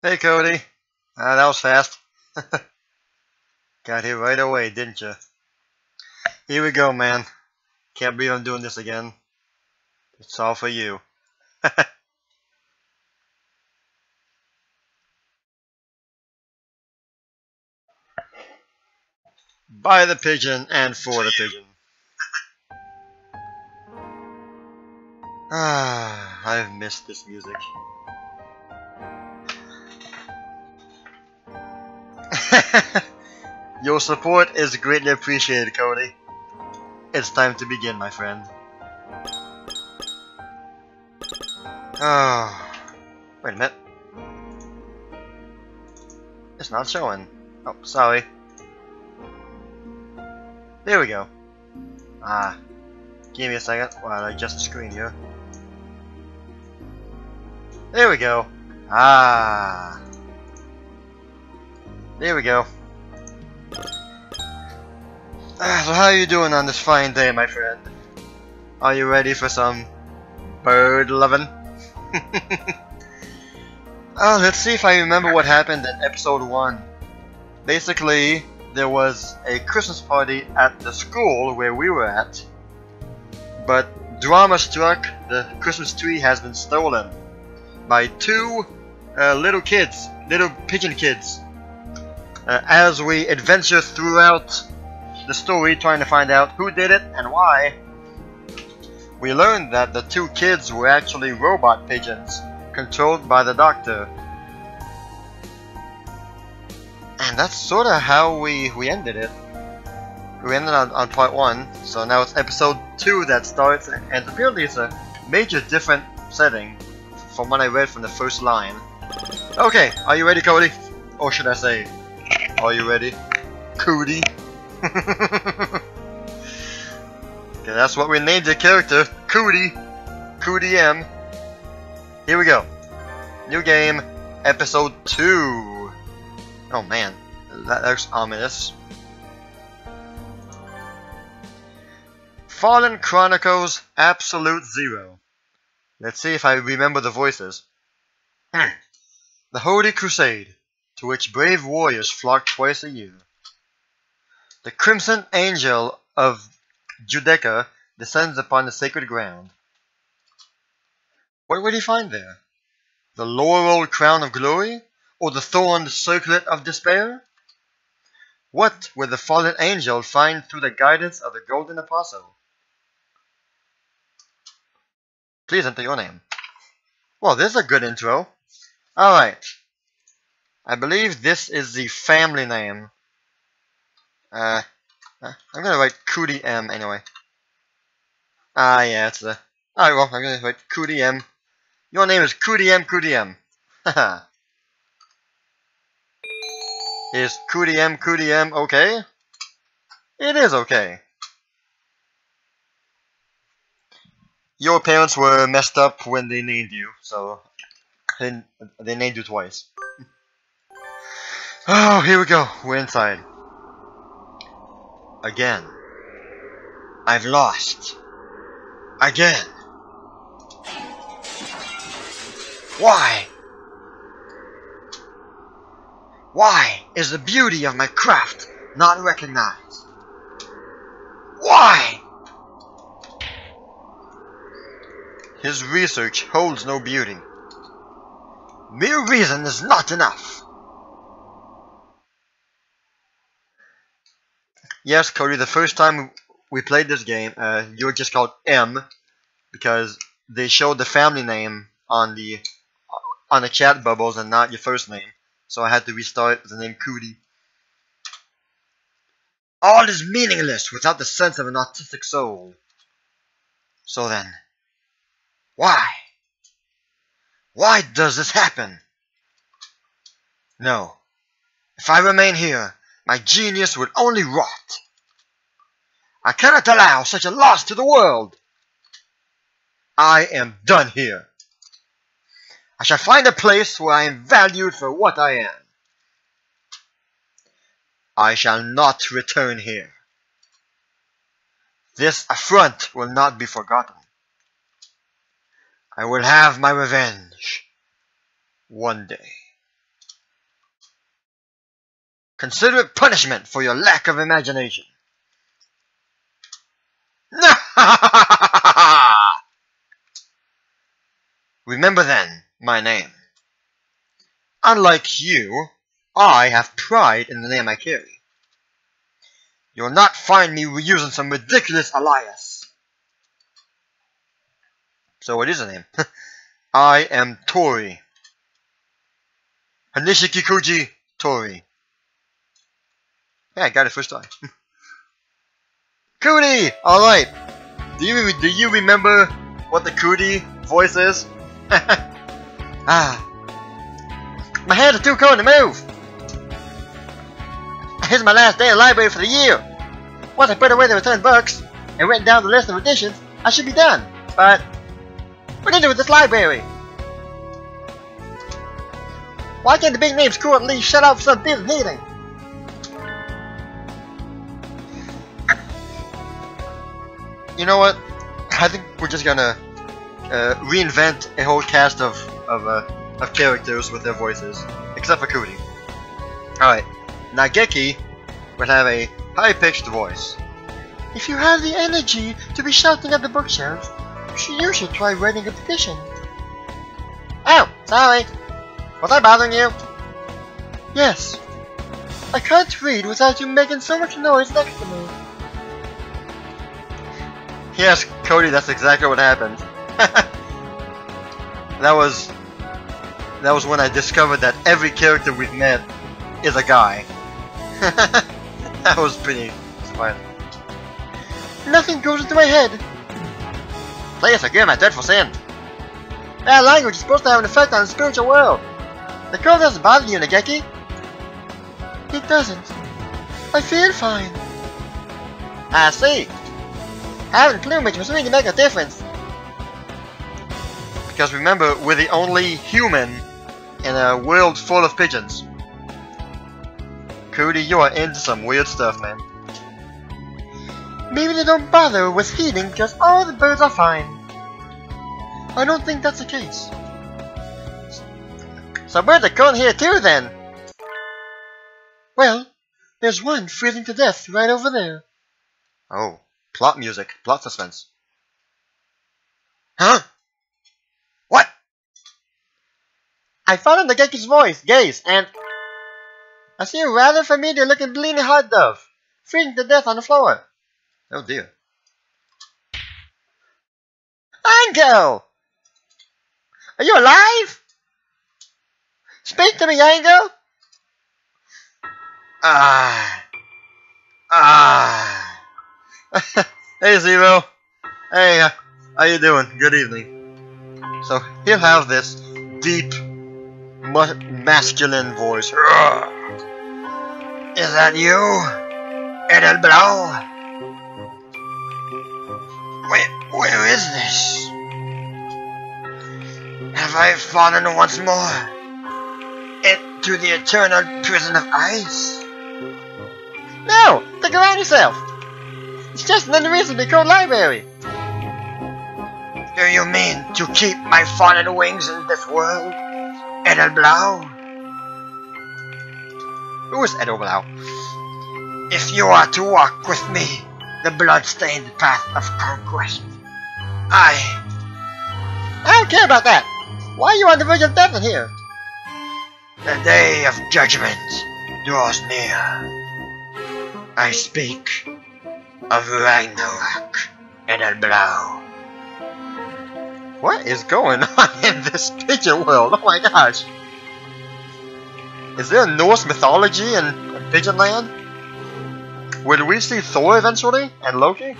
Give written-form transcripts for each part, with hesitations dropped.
Hey Cody, that was fast. Got here right away, didn't you? Here we go, man. Can't believe I'm doing this again. It's all for you. By the pigeon and for the pigeon. I've missed this music. Your support is greatly appreciated, Cody. It's time to begin, my friend. Oh, wait a minute. It's not showing. Oh, sorry. There we go. Give me a second while I adjust the screen here. There we go. There we go. So how are you doing on this fine day, my friend? Are you ready for some bird loving? Let's see if I remember what happened in episode 1. Basically, there was a Christmas party at the school where we were at, but drama struck. The Christmas tree has been stolen by two little pigeon kids. As we adventure throughout the story trying to find out who did it and why, we learned that the two kids were actually robot pigeons controlled by the doctor. And that's sort of how we ended it. We ended on part 1, so now it's episode 2 that starts, and apparently it's a major different setting from what I read from the first line. Okay, are you ready, Cody? Or should I say, are you ready, Cody? Okay, that's what we named the character, Cody. Cody M. Here we go. New game, episode 2. Oh man, that looks ominous. Fallen Chronicles Absolute Zero. Let's see if I remember the voices. The Holy Crusade, to which brave warriors flock twice a year. The Crimson Angel of Judeca descends upon the sacred ground. What would he find there? The laurel crown of glory? Or the thorned circlet of despair? What would the fallen angel find through the guidance of the golden apostle? Please enter your name. Well, this is a good intro. Alright. I believe this is the family name. I'm gonna write Cootie M anyway. Yeah, it's the... Alright, well, I'm gonna write Cootie M. Your name is Cootie M, Cootie M. Haha. Is Cootie M okay? It is okay. Your parents were messed up when they named you, so they named you twice. Oh, here we go. We're inside. Again. I've lost. Again. Why? Why is the beauty of my craft not recognized? Why? His research holds no beauty. Mere reason is not enough. Yes, Cody, the first time we played this game, you were just called M because they showed the family name on the chat bubbles and not your first name. So I had to restart with the name Cootie. All is meaningless without the sense of an autistic soul. So then, why? Why does this happen? No. If I remain here, my genius would only rot. I cannot allow such a loss to the world. I am done here. I shall find a place where I am valued for what I am. I shall not return here. This affront will not be forgotten. I will have my revenge one day. Consider it punishment for your lack of imagination. Remember then my name. Unlike you, I have pride in the name I carry. You'll not find me reusing some ridiculous alias. So what is the name? I am Tori. Hanishikikuji Tori. Yeah, I got it first time. Cootie! Alright. Do you remember what the Cootie voice is? Ah. My hands are too cold to move. Here's my last day of library for the year. Once I put away the returned books and written down the list of editions, I should be done. But what to do with this library? Why can't the big name school at least shut up some decent heating? You know what? I think we're just gonna reinvent a whole cast of characters with their voices, except for Cootie. Alright, Nageki will have a high-pitched voice. If you have the energy to be shouting at the bookshelves, you should try writing a petition. Oh, sorry. Was I bothering you? Yes. I can't read without you making so much noise next to me. Yes, Cody, that's exactly what happened. That was when I discovered that every character we've met is a guy. That was pretty fun. Nothing goes into my head. Please forgive my dreadful sin. That language is supposed to have an effect on the spiritual world. The cold doesn't bother you, Nageki? It doesn't. I feel fine. I see. Having plumage must really make a difference. Because remember, we're the only human in a world full of pigeons. Cody, you are into some weird stuff, man. Maybe they don't bother with heating because all the birds are fine. I don't think that's the case. So birds are cold here too, then? Well, there's one freezing to death right over there. Oh, plot music, plot suspense. Huh? What? I followed Nageki's gaze, and I see a rather familiar looking bleeding hot dove, freezing to death on the floor. Oh dear. Ango! Are you alive? Speak to me, Ango! Hey, Zero. Hey, how you doing? Good evening. So, he'll have this deep, masculine voice. Is that you? It'll blow. Where is this? Have I fallen once more into the eternal prison of ice? No! Think around yourself! It's just an unreasonably cold library! Do you mean to keep my fallen wings in this world? Edelblau? Who is Edelblau? If you are to walk with me the blood-stained path of conquest, I don't care about that! Why are you on the verge of death in here? The day of judgment draws near. I speak of Ragnarok Edelblau. What is going on in this pigeon world? Oh my gosh! Is there Norse mythology in Pigeon Land? Will we see Thor eventually? And Loki?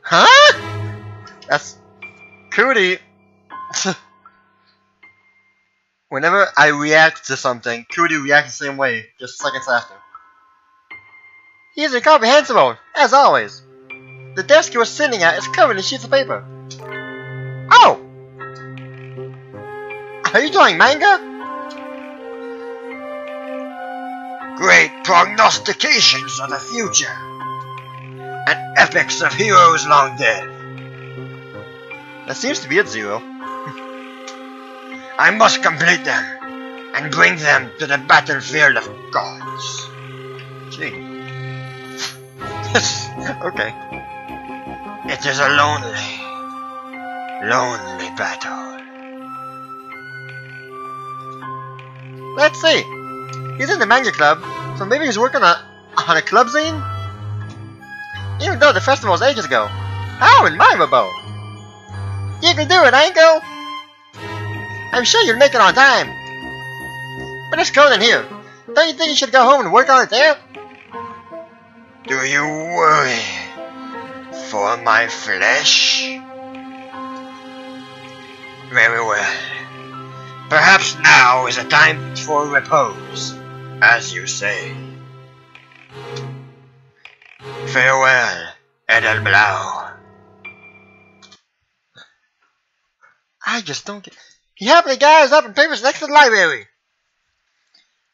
Huh? That's Cootie. Whenever I react to something, Cootie reacts the same way, just seconds after. He's incomprehensible, as always. The desk you were sitting at is covered in sheets of paper. Oh! Are you drawing manga? Great prognostications of the future, and epics of heroes long dead. That seems to be it, Zero. I must complete them. and bring them to the battlefield of gods. Gee. Okay. It is a lonely, lonely battle. Let's see. He's in the manga club, so maybe he's working on a club scene? Even though the festival was ages ago. How admirable! You can do it, Anko! I'm sure you'll make it on time. But it's cold in here. Don't you think you should go home and work on it there? Do you worry for my flesh? Very well. Perhaps now is a time for repose, as you say. Farewell, Edelblau. I just don't get... He happily gathers up and papers next to the library.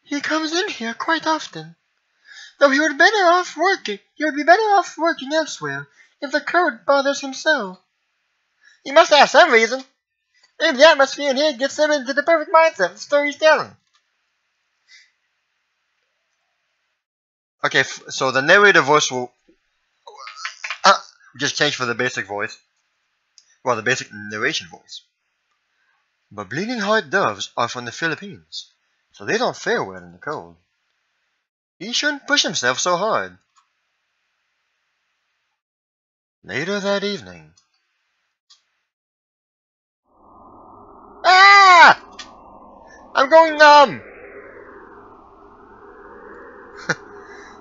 He comes in here quite often. Though he would be better off working elsewhere if the code bothers him so. He must have some reason. Maybe the atmosphere in here gets him into the perfect mindset of the story he's telling. Okay, so the narrator voice will just change for the basic voice. Well, the basic narration voice. But bleeding heart doves are from the Philippines, so they don't fare well in the cold. He shouldn't push himself so hard. Later that evening. Ah! I'm going numb!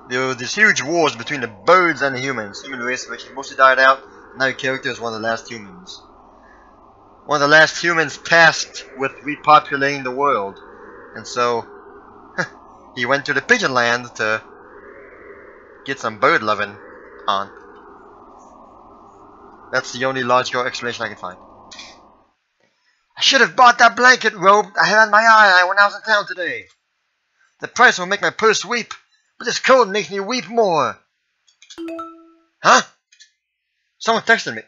There were these huge wars between the birds and the humans. Human race which mostly died out. Now your character is one of the last humans. One of the last humans tasked with repopulating the world. And so, he went to the pigeon land to get some bird loving on. That's the only logical explanation I can find. I should have bought that blanket robe I had on my eye when I was in town today. The price will make my purse weep, but this cold makes me weep more. Huh? Someone texted me.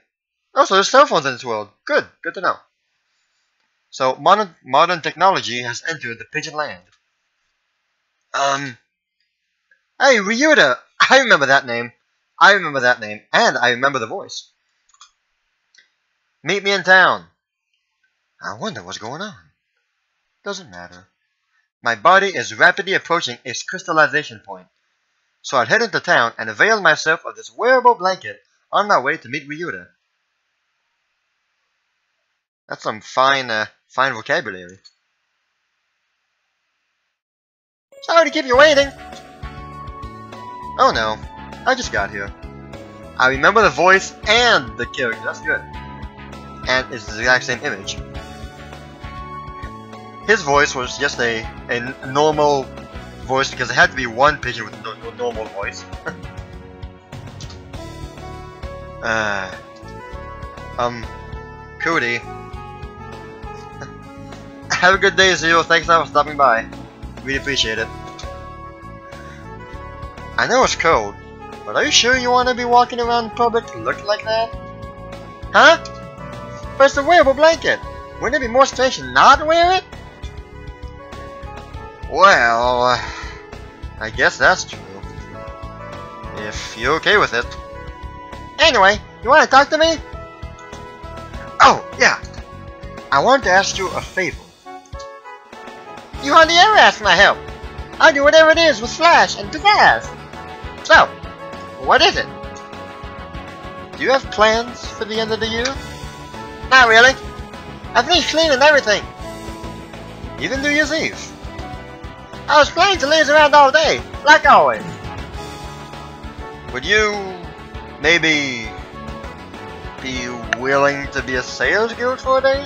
Oh, so there's cell phones in this world. Good to know. So modern technology has entered the pigeon land. Hey, Ryuta! I remember that name. And I remember the voice. Meet me in town. I wonder what's going on. Doesn't matter. My body is rapidly approaching its crystallization point. So I'll head into town and avail myself of this wearable blanket on my way to meet Ryuta. That's some fine vocabulary. Sorry to keep you waiting. Oh no, I just got here. I remember the voice and the character, that's good. And it's the exact same image. His voice was just a normal voice because it had to be one pigeon with a normal voice. Cody. Have a good day, Zero. Thanks for stopping by. Really appreciate it. I know it's cold, but are you sure you want to be walking around in public looking like that? Huh? But it's a wearable blanket. Wouldn't it be more strange to not wear it? Well, I guess that's true. If you're okay with it. Anyway, you want to talk to me? Oh, yeah. I wanted to ask you a favor. You hardly ever ask my help. I'll do whatever it is with flash and pizzazz. So, what is it? Do you have plans for the end of the year? Not really. I finished cleaning everything. Even New Year's Eve. I was planning to laze around all day, like always. Would you maybe be willing to be a sales guild for a day?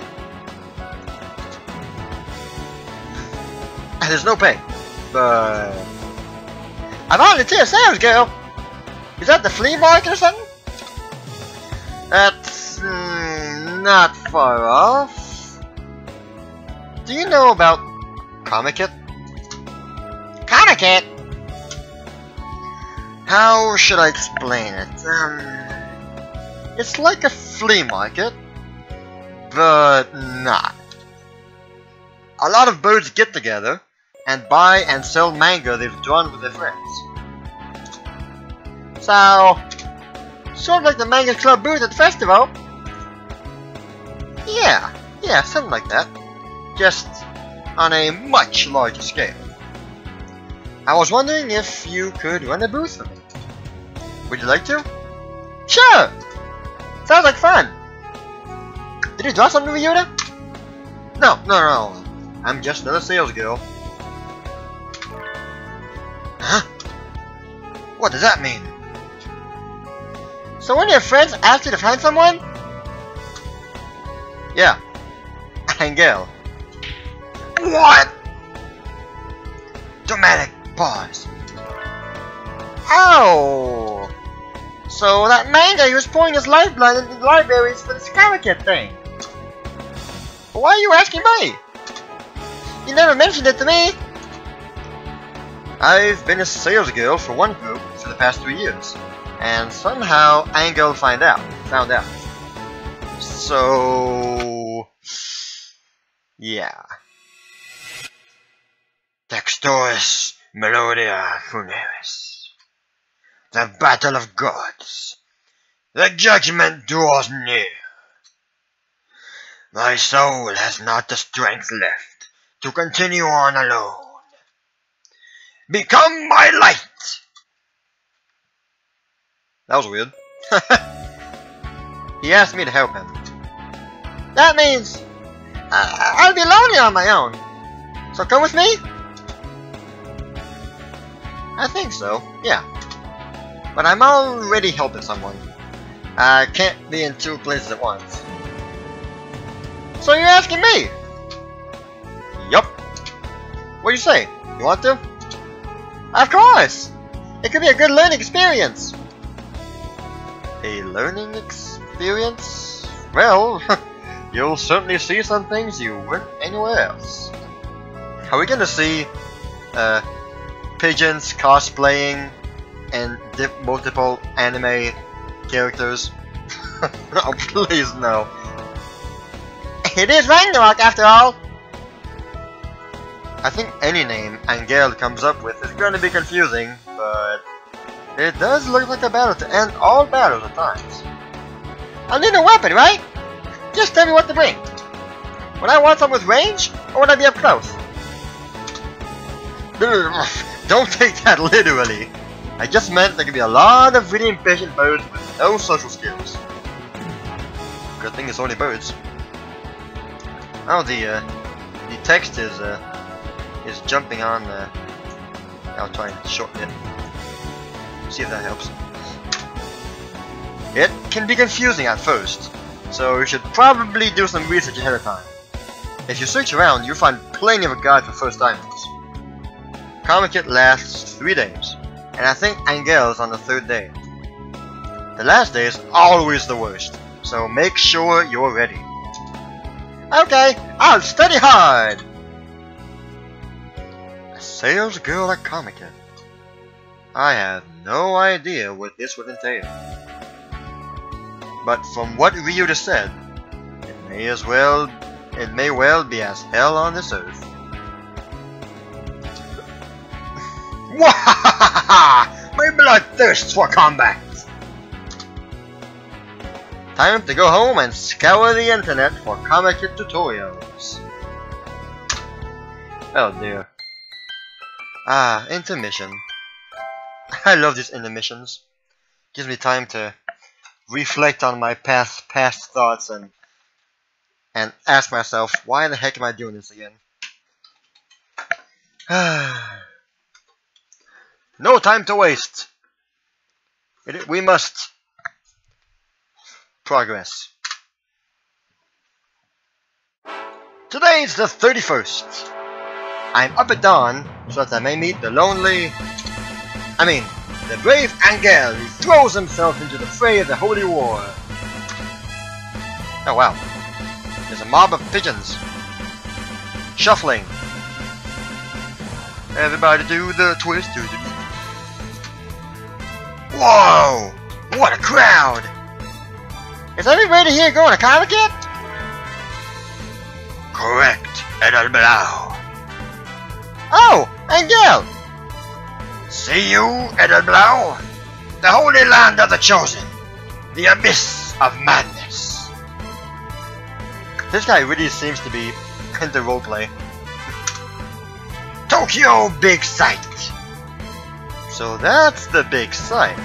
There's no pay, but I volunteer sales girl. Is that the flea market or something? That's not far off. Do you know about Comic-It? Comic-It? How should I explain it? It's like a flea market, but not. a lot of birds get together and buy and sell manga they've drawn with their friends. So, sort of like the manga club booth at the festival. Yeah, something like that. Just on a much larger scale. I was wondering if you could run a booth for me. Would you like to? Sure! Sounds like fun! Did you draw something with Yuta? No. I'm just another sales girl. Huh? What does that mean? So one of your friends asked you to find someone? Yeah. Angel. What? Dramatic pause. Oh! So that manga he was pouring his lifeblood into the libraries for this Kid thing. Why are you asking me? You never mentioned it to me. I've been a sales girl for one group for the past 3 years, and somehow Angel found out. So, yeah. Textoris Melodia Funeris. The battle of gods. The judgment draws near. My soul has not the strength left to continue on alone. Become my light! That was weird. He asked me to help him. That means I'll be lonely on my own. So come with me? I think so, yeah. But I'm already helping someone. I can't be in 2 places at once. So you're asking me? Yup. What do you say? You want to? Of course! It could be a good learning experience. A learning experience? Well, you'll certainly see some things you wouldn't anywhere else. Are we gonna see pigeons cosplaying and multiple anime characters? Oh, please no. It is Ragnarok after all! I think any name Angel comes up with is going to be confusing, but it does look like a battle to end all battles at times. I'll need a weapon, right? Just tell me what to bring. Would I want something with range, or would I be up close? Don't take that literally. I just meant there could be a lot of really impatient birds with no social skills. Good thing it's only birds. Oh, the text is jumping on. I'll try and shorten it. See if that helps. It can be confusing at first, so you should probably do some research ahead of time. If you search around, you'll find plenty of a guide for first timers. Comic Kit lasts 3 days, and I think Angel's on the 3rd day. The last day is always the worst, so make sure you're ready. Okay, I'll study hard! A sales girl at Comic Kit. I have no idea what this would entail. But from what Ryuta said, it may well be as hell on this earth. Wahahaha! My blood thirsts for combat! Time to go home and scour the internet for Comic Kit tutorials. Oh dear. Ah, intermission. I love these intermissions. Gives me time to reflect on my past thoughts and ask myself, why the heck am I doing this again? No time to waste. We must progress. Today's the 31st. I'm up at dawn so that I may meet the brave Angel who throws himself into the fray of the holy war. Oh wow. There's a mob of pigeons. Shuffling. Everybody do the twist. Whoa! What a crowd! Is everybody here going to Comic Kit? Correct. Edelblau. Oh, Angel! See you, Edelblau? The Holy Land of the Chosen. The Abyss of Madness. This guy really seems to be into roleplay. Tokyo Big Sight. So that's the big site.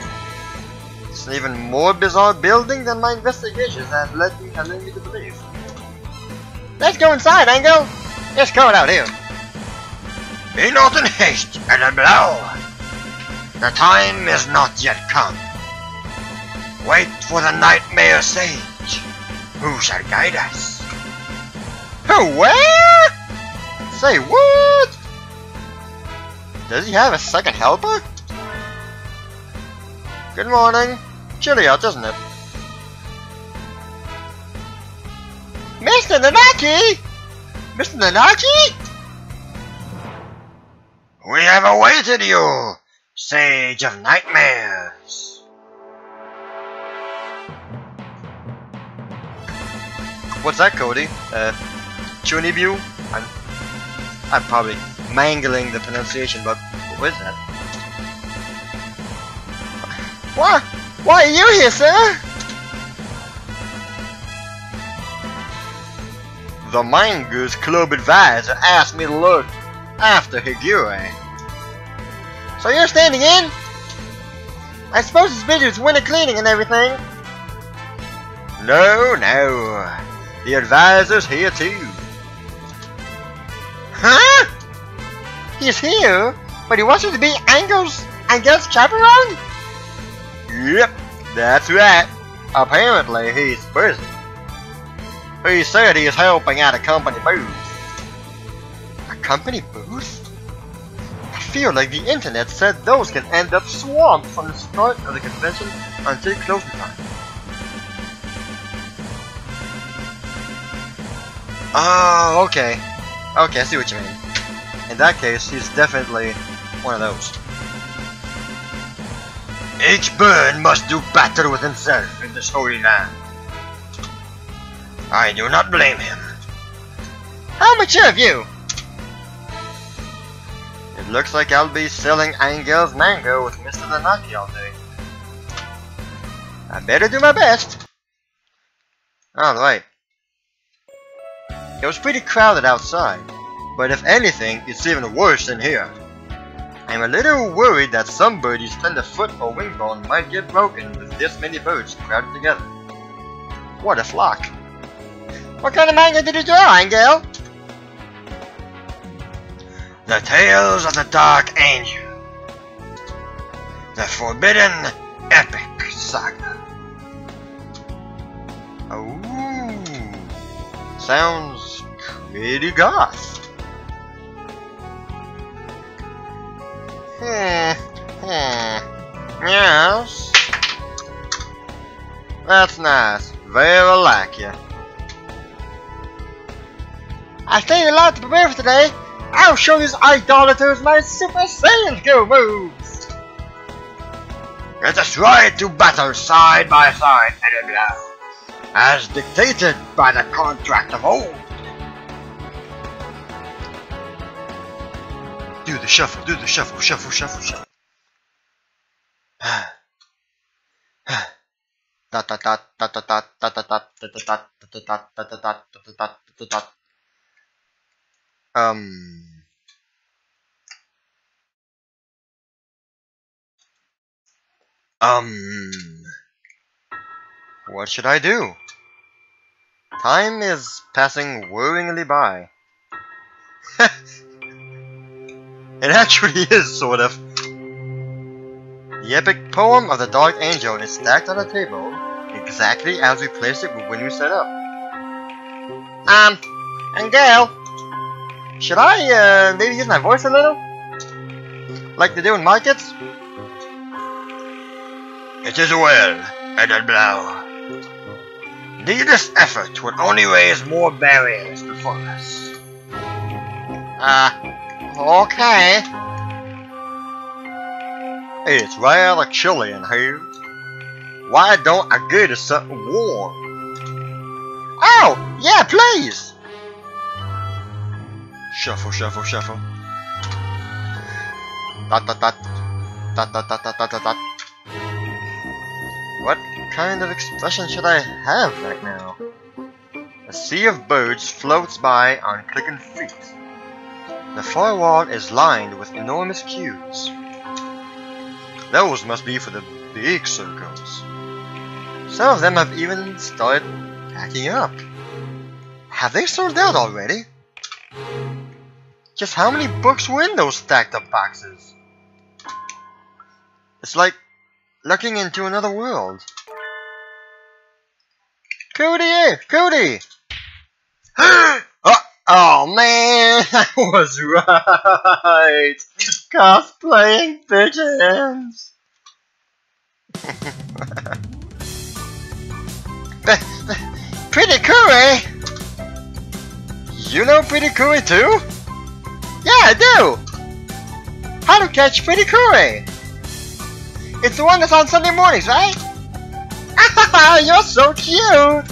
It's an even more bizarre building than my investigations have led me to believe. Let's go inside, Angel! It's cold out here. Be not in haste, Edelblau. The time is not yet come. Wait for the Nightmare Sage, who shall guide us. Who, where? Say what? Does he have a second helper? Good morning. Chilly out, doesn't it? Mr. Nanaki! Mr. Nanaki? We have awaited you, Sage of Nightmares. What's that, Cody? Chunibu? I'm probably mangling the pronunciation, but what is that? Why are you here, sir? The Mangoose Club advisor asked me to look after Higure. So you're standing in? I suppose it's busy with winter cleaning and everything. No. The advisor's here too. Huh? He's here? But he wants you to be Angel's chaperone? Yep, that's right. Apparently he's busy. He said he's helping at a company booth. A company booth? I feel like the internet said those can end up swamped from the start of the convention until closing time. Oh, okay. Okay, I see what you mean. In that case, he's definitely one of those. Each bird must do battle with himself in this holy land. I do not blame him. How much have you? It looks like I'll be selling Angel's mango with Mr. Nanaki all day. I better do my best. Alright. It was pretty crowded outside, but if anything, it's even worse in here. I'm a little worried that some birdie's tender foot or wing bone might get broken with this many birds crowded together. What a flock. What kind of manga did you draw, Angel? The Tales of the Dark Angel. The Forbidden Epic Saga. Ooh, sounds pretty goth. Yes. That's nice. Very like you. I stayed a lot to prepare for today. I'll show these idolaters my Super Saiyan Go moves. Let us ride to battle side by side, Edelblau, as dictated by the contract of old. Do the shuffle, shuffle, shuffle. What should I do? Time is passing worryingly by. It actually is, sort of. The epic poem of the Dark Angel is stacked on the table, exactly as we placed it when we set up. Angel, should I, maybe use my voice a little? Like they do in markets? It is well, Edelblau. Needless effort would only raise more barriers before us. Okay. It's rather chilly in here. Why don't I get us something warm? Oh, yeah, please! Shuffle, shuffle, shuffle. Dot dot dot. Dot dot dot dot dot dot dot. What kind of expression should I have right now? A sea of birds floats by on clicking feet. The far wall is lined with enormous queues. Those must be for the big circles. Some of them have even started packing up. Have they sold out already? Just how many books were in those stacked up boxes? It's like looking into another world. Cody! Cody! Oh man, I was right! Cosplaying pigeons! Pretty Curry! You know Pretty Curry too? Yeah, I do! How to catch Pretty Curry? It's the one that's on Sunday mornings, right? You're so cute!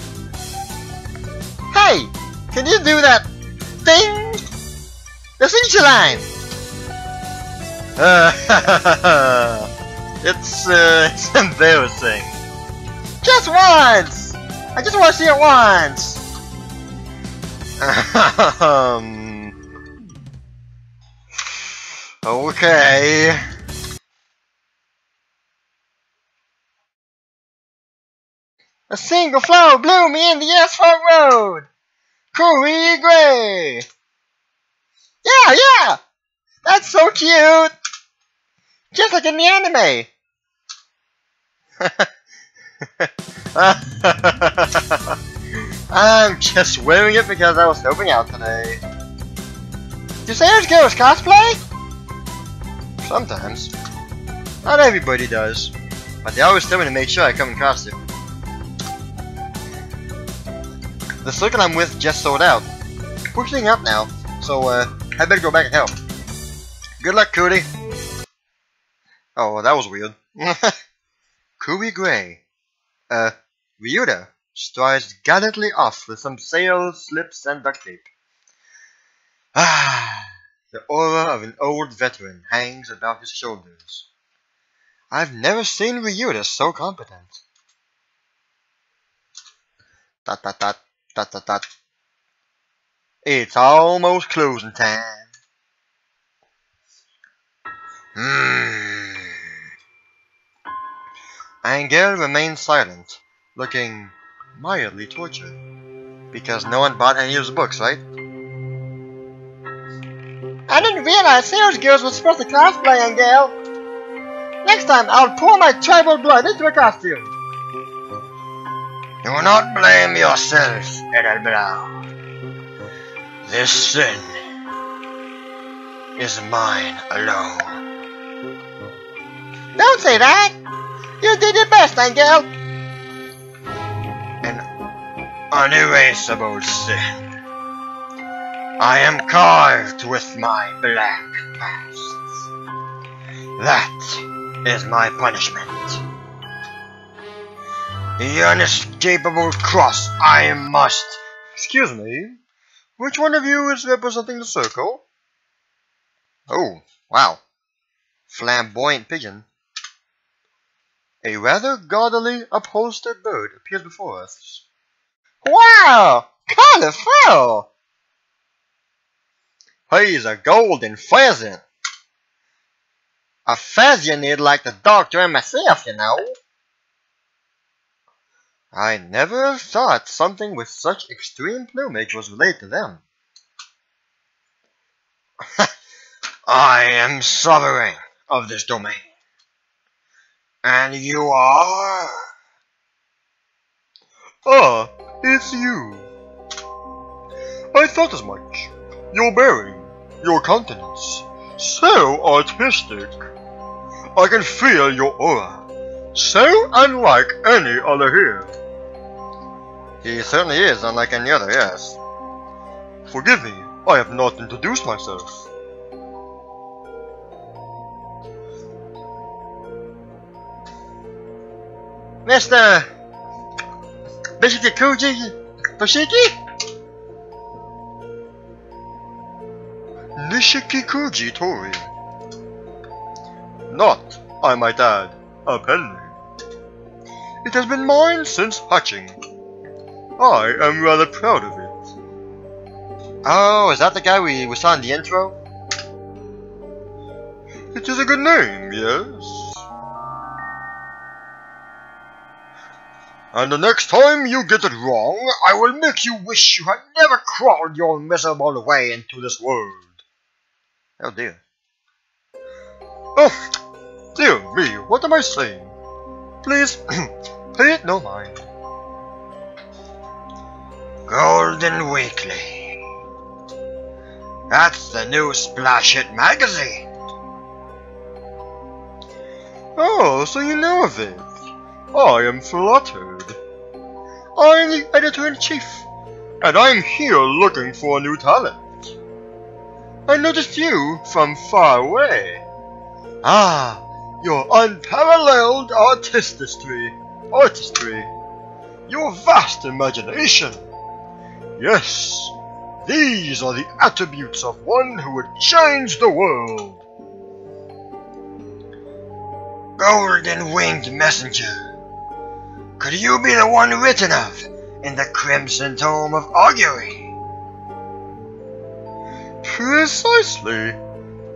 Hey, can you do that thing? The signature line! It's embarrassing. Just once! I just want to see it once! Okay. A single flower blew me in the asphalt road. Curry Gray. Yeah, that's so cute. Just like in the anime. I'm just wearing it because I was helping out today. Do Sailor's Girls cosplay? Sometimes. Not everybody does. But they always tell me to make sure I come in costume. The circle I'm with just sold out. Pushing up now, so I better go back and help. Good luck, Cootie. Oh, well, that was weird. Cootie Gray. Ryuta strides gallantly off with some sails, slips, and duct tape. The aura of an old veteran hangs about his shoulders. I've never seen Ryuta so competent. Dot dot dot dot dot dot. It's almost closing time. Angel remains silent, looking mildly tortured. Because no one bought any of his books, right? I didn't realize Sailor's Girls was supposed to cosplay, Angel. Next time, I'll pour my tribal blood into a costume. Do not blame yourself, Edelblau. This sin is mine alone. Don't say that! You did your best, Angel! An unerasable sin. I am carved with my black past. That is my punishment. The unescapable cross I must... Excuse me, which one of you is representing the circle? Oh, wow. Flamboyant pigeon. A rather gaudily upholstered bird appears before us. Wow! Colorful! He's a golden pheasant. A pheasant like the doctor and myself, you know. I never thought something with such extreme plumage was related to them. I am sovereign of this domain. And you are... Ah, it's you. I thought as much. Your bearing, your countenance, so artistic. I can feel your aura, so unlike any other here. He certainly is unlike any other, yes. Forgive me, I have not introduced myself. Mr. Bishikuji Toshiki? Nishikikuji Tori. Not, I might add, a penny. It has been mine since hatching. I am rather proud of it. Oh, is that the guy we saw in the intro? It is a good name, yes. And the next time you get it wrong, I will make you wish you had never crawled your miserable way into this world. Oh dear. Oh, dear me, what am I saying? Please, pay it no mind. Golden Weekly. That's the new splash hit magazine. Oh, so you know of it. I am flattered. I'm the editor-in-chief, and I'm here looking for a new talent. I noticed you from far away. Ah, your unparalleled artistry, your vast imagination. Yes, these are the attributes of one who would change the world. Golden Winged Messenger. Could you be the one written of in the Crimson Tome of Augury? Precisely.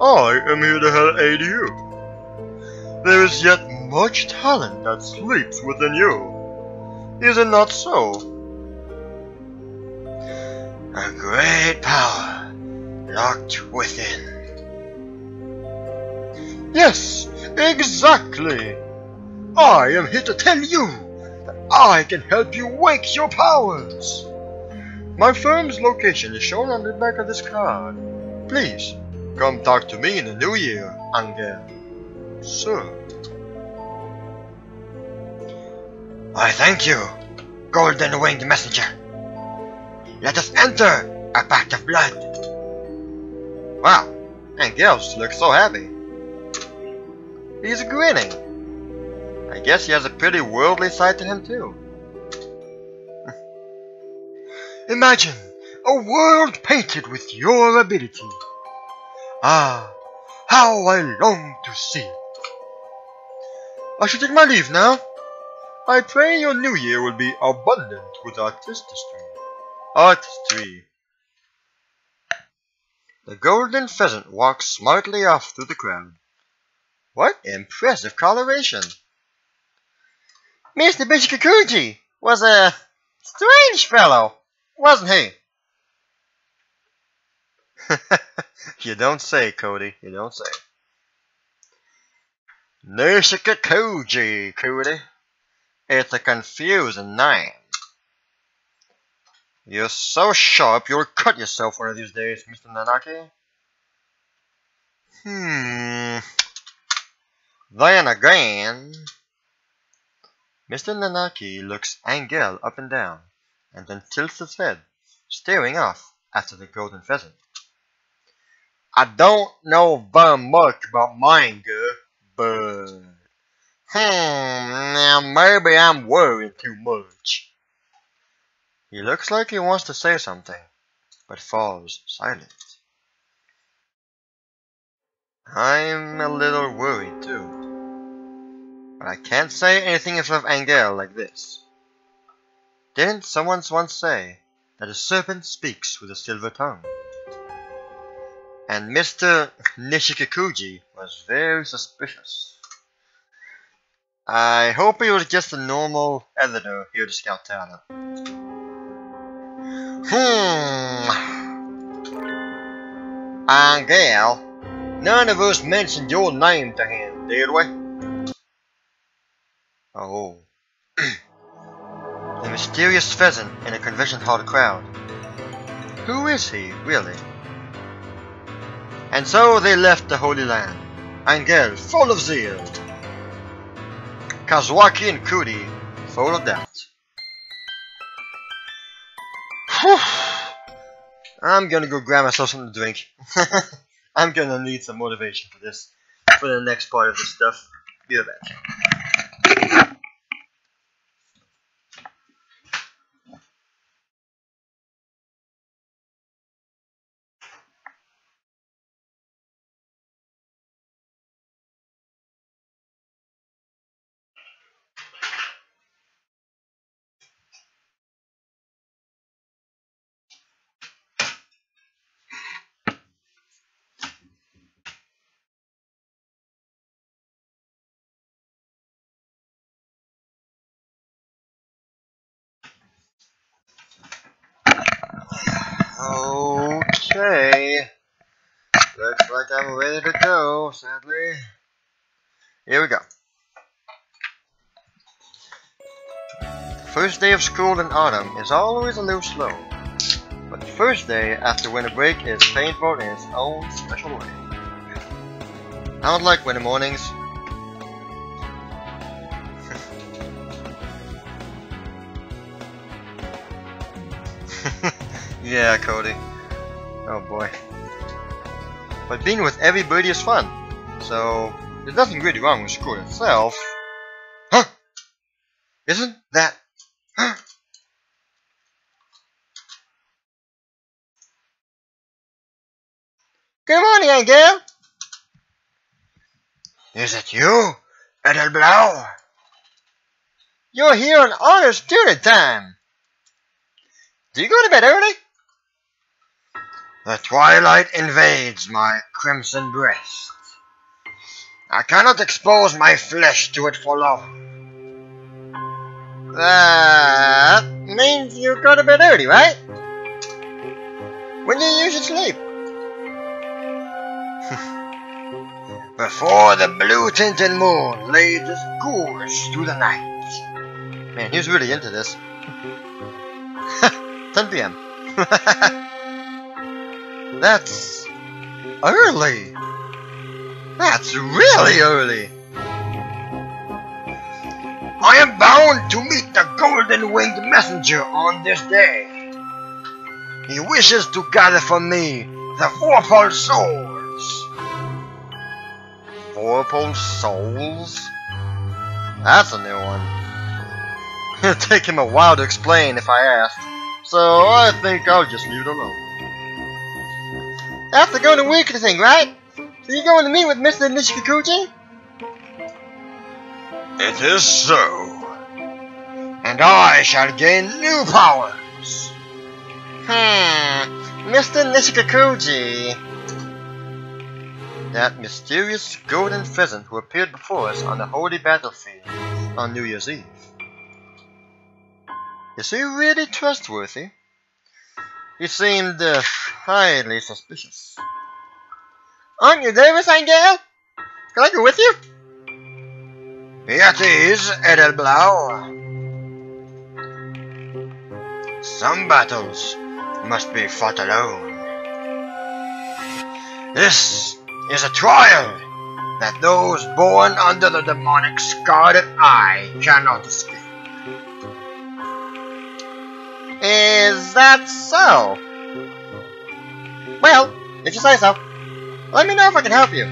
I am here to help aid you. There is yet much talent that sleeps within you. Is it not so? A great power locked within. Yes, exactly. I am here to tell you that I can help you wake your powers. My firm's location is shown on the back of this card. Please, come talk to me in the new year, Angel. Sir. I thank you, Golden Winged Messenger. Let us enter a pact of blood. Wow, Angel's looks so happy. He's grinning. I guess he has a pretty worldly side to him too. Imagine a world painted with your ability. Ah, how I long to see it. I should take my leave now. I pray your new year will be abundant with artistry. The golden pheasant walks smartly off through the crowd. What impressive coloration! Mr. Bishikakuji was a strange fellow, wasn't he? You don't say, Cody. You don't say. Nishikakuji, Cody. It's a confusing name. You're so sharp you'll cut yourself one of these days, Mr. Nanaki. Then again... Mr. Nanaki looks Angel up and down, and then tilts his head, staring off after the golden pheasant. I don't know very much about manga, but... now maybe I'm worried too much. He looks like he wants to say something, but falls silent. I'm a little worried too. But I can't say anything in front of Angel like this. Didn't someone once say that a serpent speaks with a silver tongue? And Mr. Nishikakuji was very suspicious. I hope he was just a normal editor here to scout talent. Angel, none of us mentioned your name to him, did we? Oh. The mysterious pheasant in a convention hall crowd. Who is he, really? And so they left the Holy Land, Angel full of zeal, Kazuaki and Kudi full of doubt. Whew. I'm gonna go grab myself something to drink. I'm gonna need some motivation for this, for the next part of this stuff. Be right back. Okay. Looks like I'm ready to go, sadly. Here we go. First day of school in autumn is always a little slow. But the first day after winter break is painful in its own special way. I don't like winter mornings. Yeah, Cody. Oh boy. But being with everybody is fun. So, there's nothing really wrong with school itself. Huh? Isn't that... Huh? Good morning, Angel! Is it you, Edelblau? You're here on honor student time! Do you go to bed early? The twilight invades my crimson breast. I cannot expose my flesh to it for long. That means you go to bed early, right? When do you usually sleep? Before the blue-tinted moon laid its course through the night. Man, he's really into this. 10 p.m. That's early. That's really early. I am bound to meet the golden-winged messenger on this day. He wishes to gather for me the four-pole souls. Four-pole souls? That's a new one. It'll take him a while to explain if I asked, so I think I'll just leave it alone. That's the golden weekly thing, right? So you going to meet with Mr. Nishikakuji? It is so. And I shall gain new powers. Mr. Nishikakuji. That mysterious golden pheasant who appeared before us on the holy battlefield on New Year's Eve. Is he really trustworthy? He seemed highly suspicious. Aren't you nervous, Angel? Can I go with you? Be at ease, Edelblau. Some battles must be fought alone. This is a trial that those born under the demonic scarlet eye cannot escape. Is that so? Well, if you say so. Let me know if I can help you.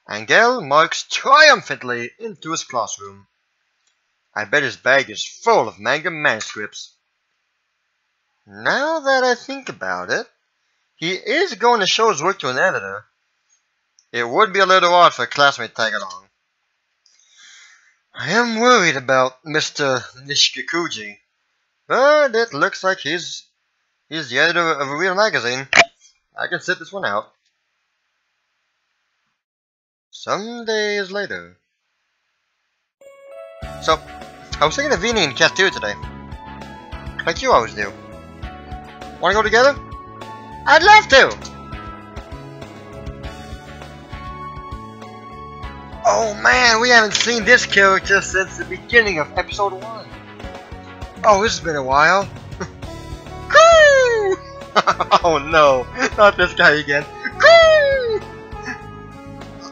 Angel marks triumphantly into his classroom. I bet his bag is full of manga manuscripts. Now that I think about it, he is going to show his work to an editor. It would be a little odd for a classmate to tag along. I am worried about Mr. Nishikakuji, but it looks like he's the editor of a real magazine. I can sit this one out. Some days later. So, I was thinking of eating in the cafeteria today. Like you always do. Wanna go together? I'd love to! Oh man, we haven't seen this character since the beginning of episode 1. Oh, this has been a while. Oh no, not this guy again.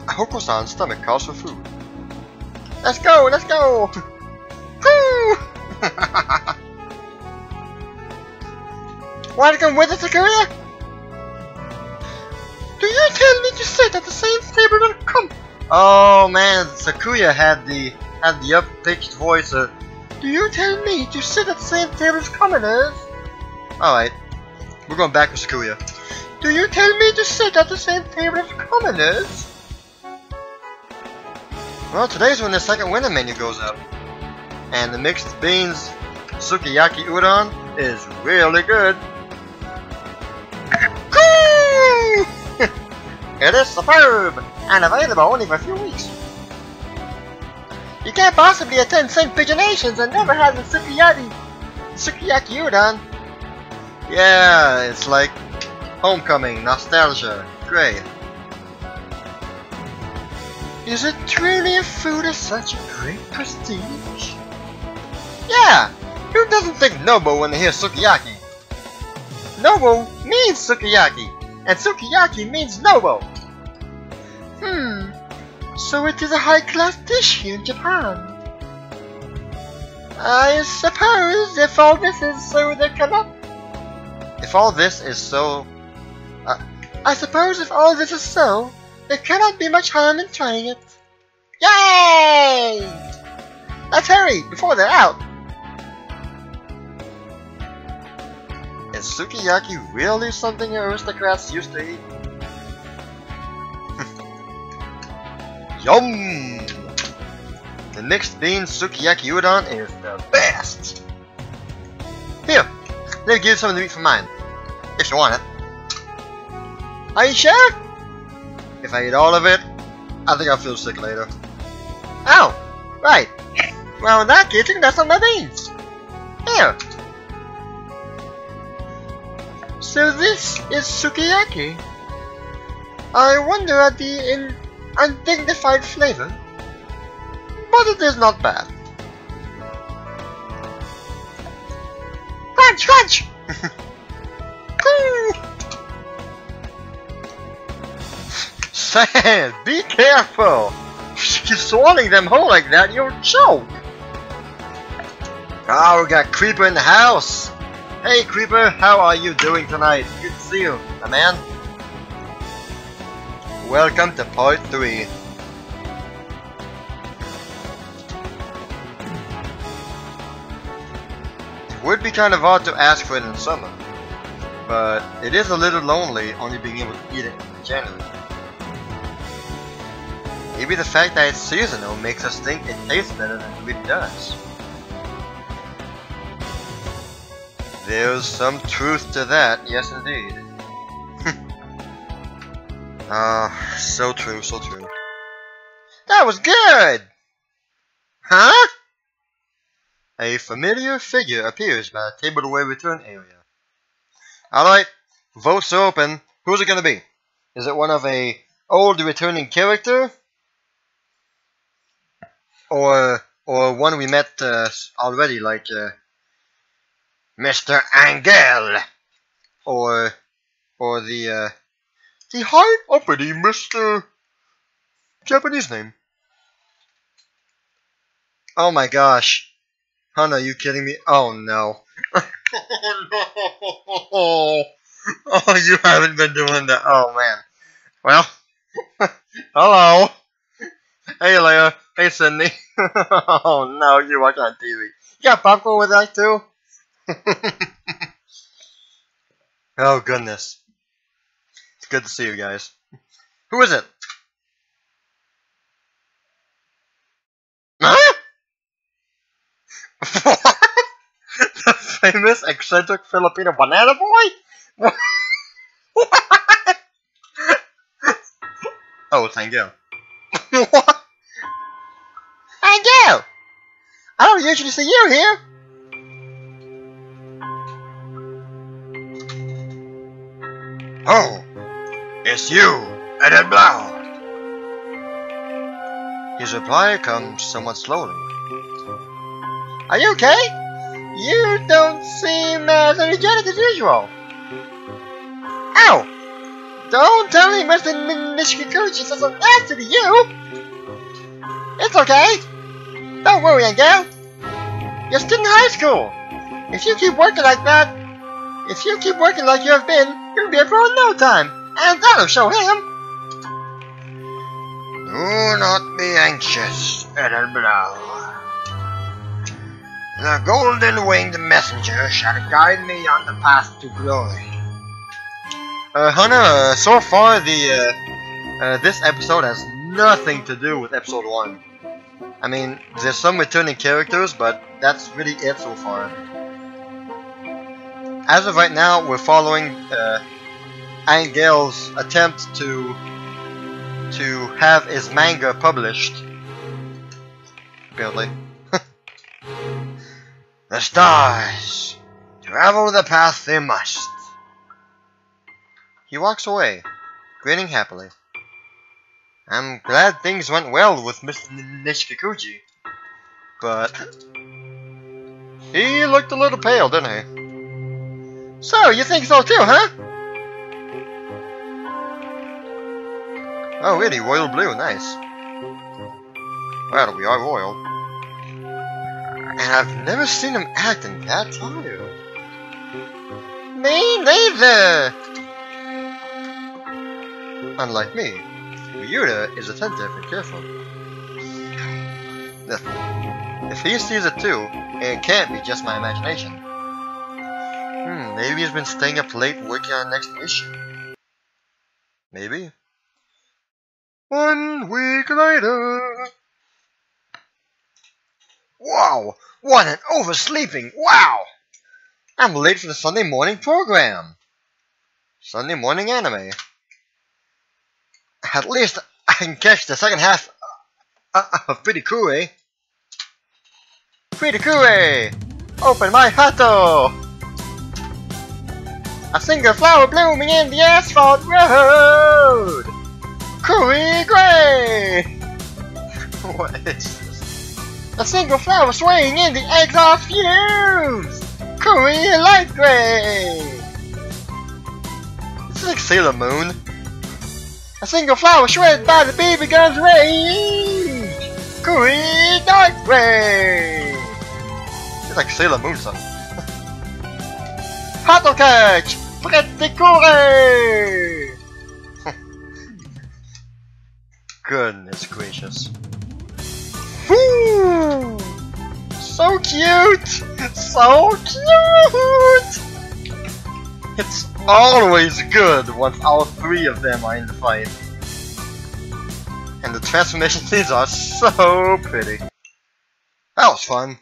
Hoko-san's stomach calls for food. Let's go, let's go! Wanna come with us, Sakuya? Do you tell me to sit at the same table and come? Oh man, Sakuya had the up-pitched voice of, do you tell me to sit at the same table as commoners? Alright, we're going back with Sakuya. Do you tell me to sit at the same table as commoners? Well, today's when the second winter menu goes up. And the mixed beans sukiyaki udon is really good. It is superb and available only for a few weeks. You can't possibly attend St. Pigeonations and never have the sukiyaki udon. Yeah, it's like homecoming, nostalgia. Great. Is it truly a food of such a great prestige? Yeah! Who doesn't think Nobo when they hear sukiyaki? Nobo means sukiyaki, and sukiyaki means Nobo. So it is a high-class dish here in Japan. I suppose if all this is so, there cannot... If all this is so... I suppose if all this is so, there cannot be much harm in trying it. Yay! Let's hurry, before they're out. Is sukiyaki really something aristocrats used to eat? Yum! The mixed bean sukiyaki udon is the best! Here, let me give you something to eat for mine. If you want it. Are you sure? If I eat all of it, I think I'll feel sick later. Oh! Right. Well, in that case, you can have some of my beans. Here. So this is sukiyaki. I wonder at the undignified flavor, but it is not bad. Crunch, crunch! Sam, be careful! If you keep swallowing them whole like that, you'll choke! Oh, we got Creeper in the house! Hey Creeper, how are you doing tonight? Good to see you, my man. Welcome to part 3. It would be kind of odd to ask for it in summer, but it is a little lonely only being able to eat it in January. Maybe the fact that it's seasonal makes us think it tastes better than it really does. There's some truth to that, yes indeed. So true, so true. That was good! Huh? A familiar figure appears by the table away return area. Alright, votes are open. Who's it gonna be? Is it one of a old returning character? Or one we met already, like Mr. Angel, or the high uppity Mr. Japanese name. Oh my gosh, Hannah, are you kidding me? Oh no! Oh no! Oh, you haven't been doing that. Oh man. Well, hello. Hey Leia. Hey Sydney. Oh no, you're watching on TV. You got popcorn with that too? Oh goodness. It's good to see you guys. Who is it? Huh? The famous eccentric Filipino banana boy? What? Oh, thank you. What? Angel! I don't usually see you here. Oh, it's you, Edward Blau. His reply comes somewhat slowly. Are you okay? You don't seem as energetic as usual. Ow! Don't tell me Mr. Nishikikuchi said something nasty to you! It's okay! Don't worry, Angel! You're still in high school! If you keep working like that, if you keep working like you have been, you'll be a pro in no time! And that'll show him! Do not be anxious, Edward Blau. The golden-winged messenger shall guide me on the path to glory. Hunter, so far this episode has nothing to do with episode 1. I mean, there's some returning characters, but that's really it so far. As of right now, we're following Angel's attempt to have his manga published. Apparently. The stars, to Travel the path they must. He walks away, grinning happily. I'm glad things went well with Mr. Nishikakuji, but he looked a little pale, didn't he? So, you think so too, huh? Oh, really? Royal blue, nice. Well, we are royal. And I've never seen him acting that tired. Me neither! Unlike me, Ryuta is attentive and careful. If he sees it too, it can't be just my imagination. Maybe he's been staying up late working on the next issue. Maybe. 1 week later. Wow! What an oversleeping! Wow! I'm late for the Sunday morning program. Sunday morning anime. At least I can catch the second half of Pretty Kure. Pretty Kure! Open my Hato! A single flower blooming in the asphalt road! Kure Gray! What is this? A single flower swaying in the exhaust fumes! Kure Light Gray! This is like Sailor Moon. A single flower shredded by the baby gun's rage! Kure Dark Gray! It's like Sailor Moon something. Hato catch! Pretty Kure! Goodness gracious. Woo! So cute! So cute! It's always good once all 3 of them are in the fight. And the transformation scenes are so pretty. That was fun.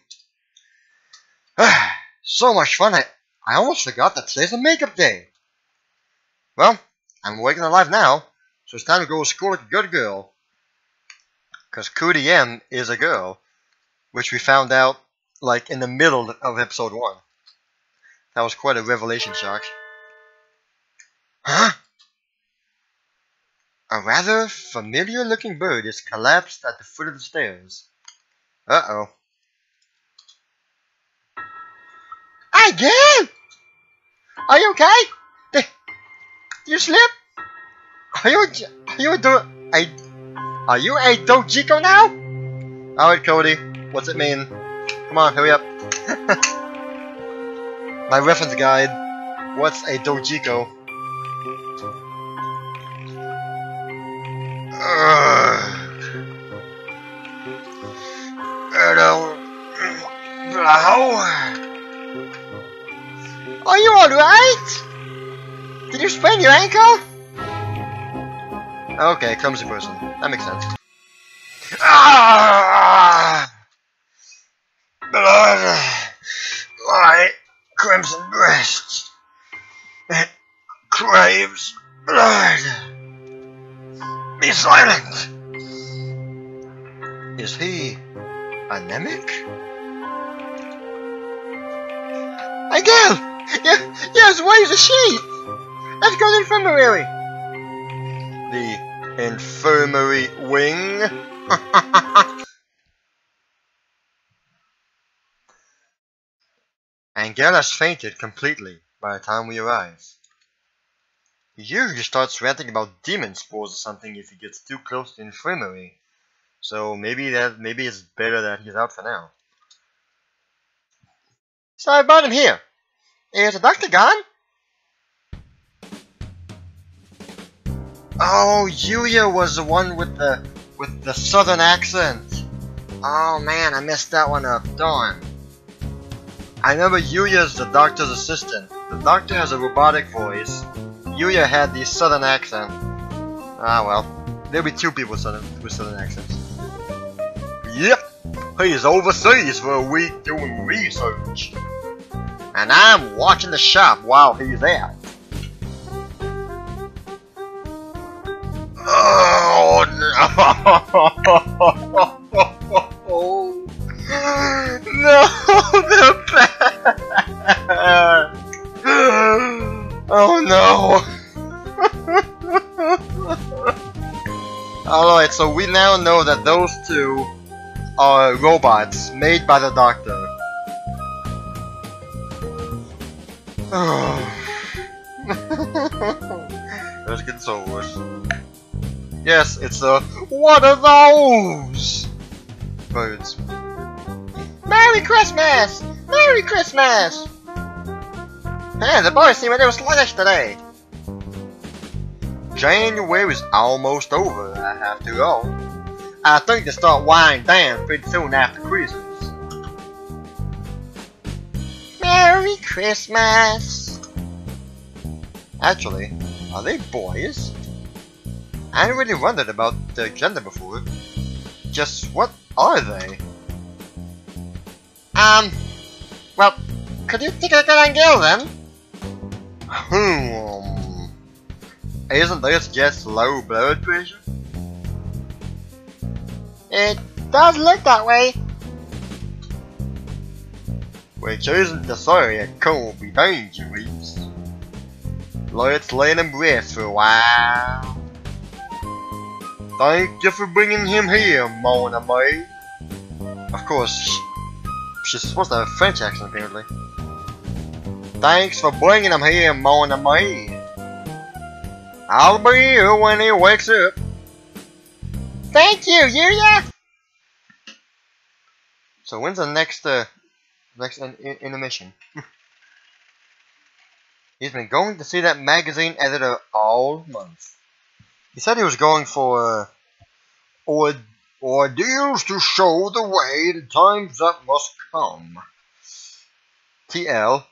So much fun, I almost forgot that today's a makeup day. Well, I'm waking alive now, so it's time to go to school like a good girl. Because Kudiem is a girl, which we found out like in the middle of episode 1. That was quite a revelation shock. Huh? A rather familiar looking bird is collapsed at the foot of the stairs. Uh-oh. Again! Are you okay? Did you slip? Are you a dojiko now? Alright, Cody. What's it mean? Come on, hurry up. My reference guide. What's a dojiko? Are you alright? Did you sprain your ankle? Okay, clumsy person. That makes sense. Blood. My crimson breast. It craves blood. Be silent. Is he anemic? Again! Yes, where's the sheet? Let's go to the infirmary. The infirmary wing? Angel has fainted completely by the time we arrive. He usually starts ranting about demon spores or something if he gets too close to the infirmary. So maybe it's better that he's out for now. So I brought him here. Is the doctor gone? Oh, Yuya was the one with the southern accent. Oh man, I messed that one up. Darn. I remember Yuya's the doctor's assistant. The doctor has a robotic voice. Yuya had the southern accent. Ah well, there'll be 2 people with southern accents. Yep, he's overseas for a week doing research. And I'm watching the shop while he's there. Oh no! No, the bat! Oh no! Alright, so we now know that those two are robots made by the doctor. Let's get this over with. Yes, it's a what are those? Birds. Merry Christmas! Merry Christmas! Hey, the boys seem a little sluggish today. January is almost over, I have to go. I think they start winding down pretty soon after Christmas. Merry Christmas! Actually, are they boys? I really wondered about their gender before. Just what are they? Well, could you take a look at Angel then? Isn't this just low blood pressure? It does look that way. Which isn't to say it can't be dangerous. Let's let him rest for a while. Thank you for bringing him here, Mona May. Of course, she's supposed to have a French accent apparently. Thanks for bringing him here, Mona May. I'll be here when he wakes up. Thank you, Yuya! So when's the next intermission? He's been going to see that magazine editor all month. He said he was going for ordeals to show the way the times that must come. TL,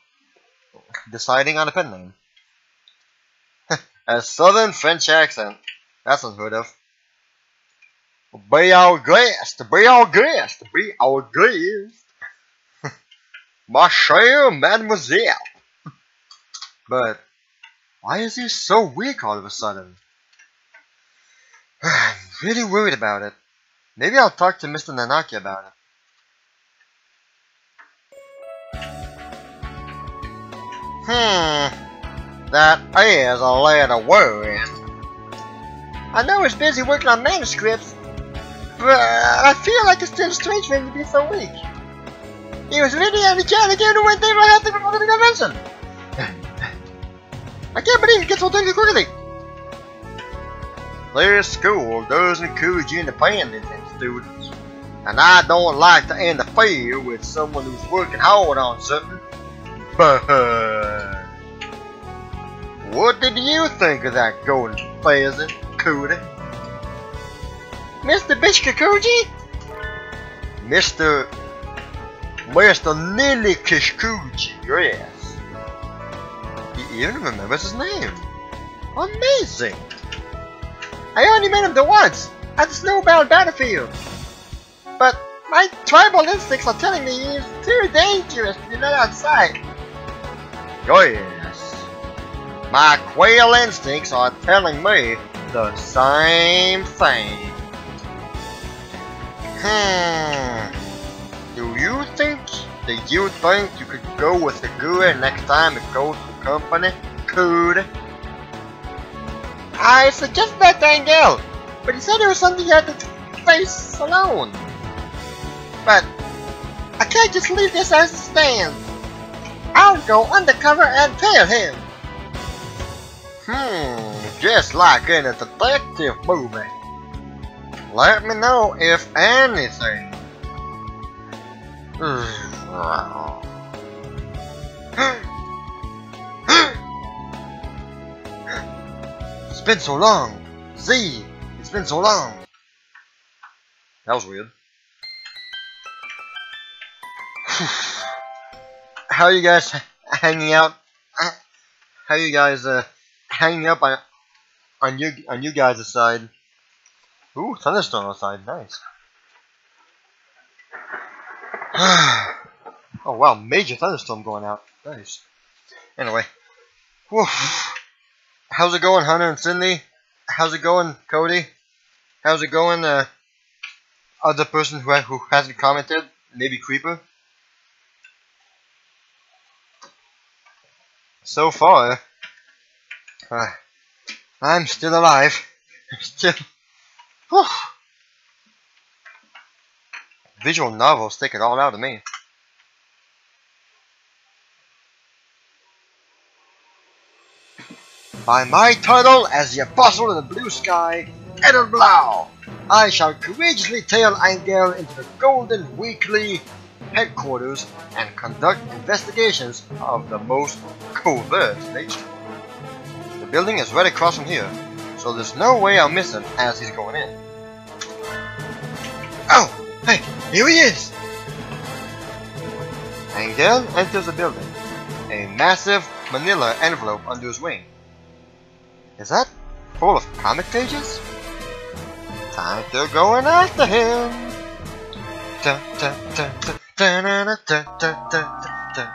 deciding on a pen name. A southern French accent. That's unheard of. Be our guest, be our guest, be our guest. Ma chère mademoiselle. But why is he so weak all of a sudden? I'm really worried about it. Maybe I'll talk to Mr. Nanaki about it. That is a lot of worrying. I know he's busy working on manuscripts, but I feel like it's still strange for him to be so weak. He was really trying to get away there I had before the convention. I can't believe he gets so things quickly. Their school doesn't encourage independence in students, and I don't like to interfere with someone who's working hard on something. But what did you think of that golden pheasant, Cootie? Mr. Bishkakuji? Mr. Nilikishkuji, yes. He even remembers his name. Amazing! I only met him the once, at the snowbound battlefield. But my tribal instincts are telling me he's too dangerous to be let outside. Yes. My quail instincts are telling me the same thing. Do you think you could go with the guru next time it goes to company? Could? I suggested that to Angel, but he said it was something he had to face alone. But I can't just leave this as it stands. I'll go undercover and tell him. Just like in a detective movie. Let me know if anything. It's been so long. Z, it's been so long. That was weird. How are you guys hanging out? How are you guys hanging up on you guys' side? Ooh, thunderstorm outside, nice. Oh wow, major thunderstorm going out, nice. Anyway, whew. How's it going, Hunter and Cindy? How's it going, Cody? How's it going, other person who hasn't commented? Maybe Creeper? So far, I'm still alive. Still. Whew. Visual novels take it all out of me. By my title as the Apostle of the Blue Sky, Edward Blau, I shall courageously tail Angel into the Golden Weekly headquarters and conduct investigations of the most covert nature. The building is right across from here, so there's no way I'll miss him as he's going in. Oh, hey, here he is! Angel enters the building, a massive manila envelope under his wing. Is that full of comic pages? Time to go in after him! Dun, dun, dun, dun.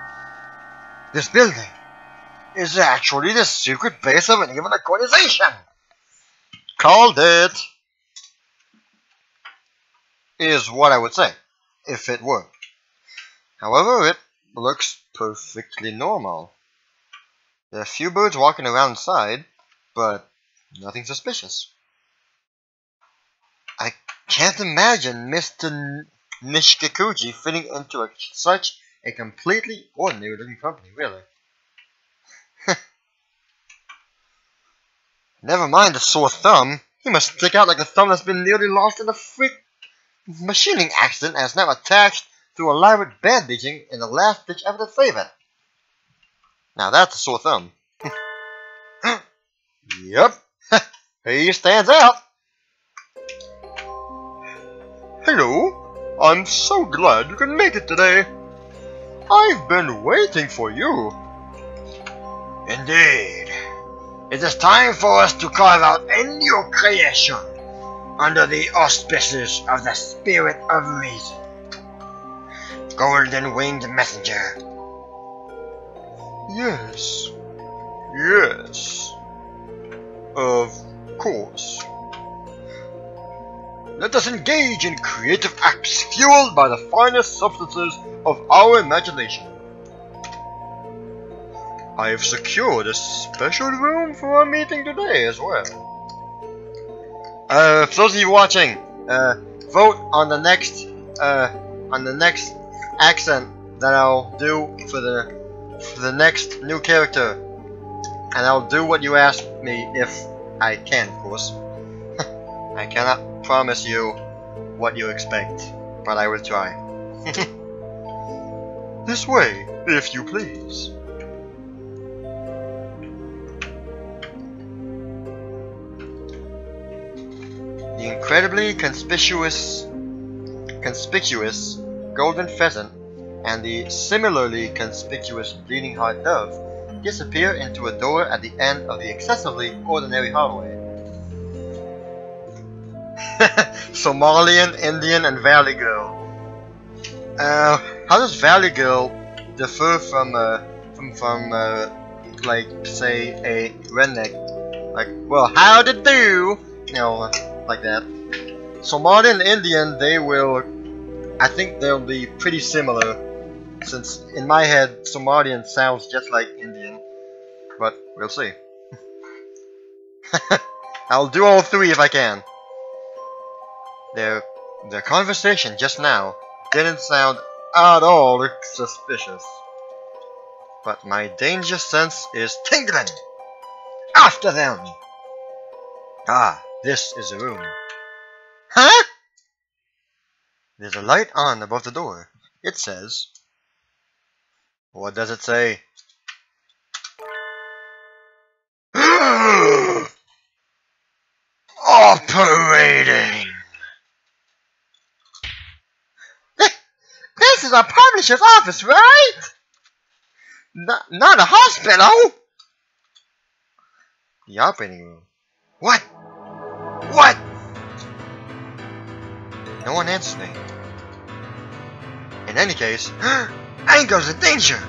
This building is actually the secret base of an evil organization. Called it. Is what I would say, if it were. However, it looks perfectly normal. There are a few birds walking around inside, but nothing suspicious. I can't imagine Mr. Nishikakuji fitting into such a completely ordinary looking company, really. Never mind the sore thumb. He must stick out like a thumb that's been nearly lost in a freak machining accident and is now attached through elaborate bandaging in the last ditch effort to save it. Now that's a sore thumb. Yep, he stands out. Hello. I'm so glad you can make it today. I've been waiting for you. Indeed. It is time for us to carve out a new creation under the auspices of the Spirit of Reason. Golden Winged Messenger. Yes. Yes. Of course. Let us engage in creative acts fueled by the finest substances of our imagination. I have secured a special room for our meeting today as well. For those of you watching, vote on the next accent that I'll do for the next new character, and I'll do what you ask me if I can, of course. I cannot promise you what you expect, but I will try. This way, if you please. The incredibly conspicuous golden pheasant and the similarly conspicuous bleeding heart dove disappear into a door at the end of the excessively ordinary hallway. Somalian, Indian, and Valley Girl. How does Valley Girl differ from like, say, a redneck? Like, well, how to do? You know, like that. Somalian and Indian, I think they'll be pretty similar, since in my head, Somalian sounds just like Indian. But we'll see. I'll do all three if I can. Their conversation just now didn't sound at all suspicious. But my danger sense is tingling. After them! Ah, this is the room. Huh? There's a light on above the door. It says... What does it say? Operating! This is a publisher's office, right? Not a hospital! The operating room. What? What? No one answers me. In any case, Angel's in danger!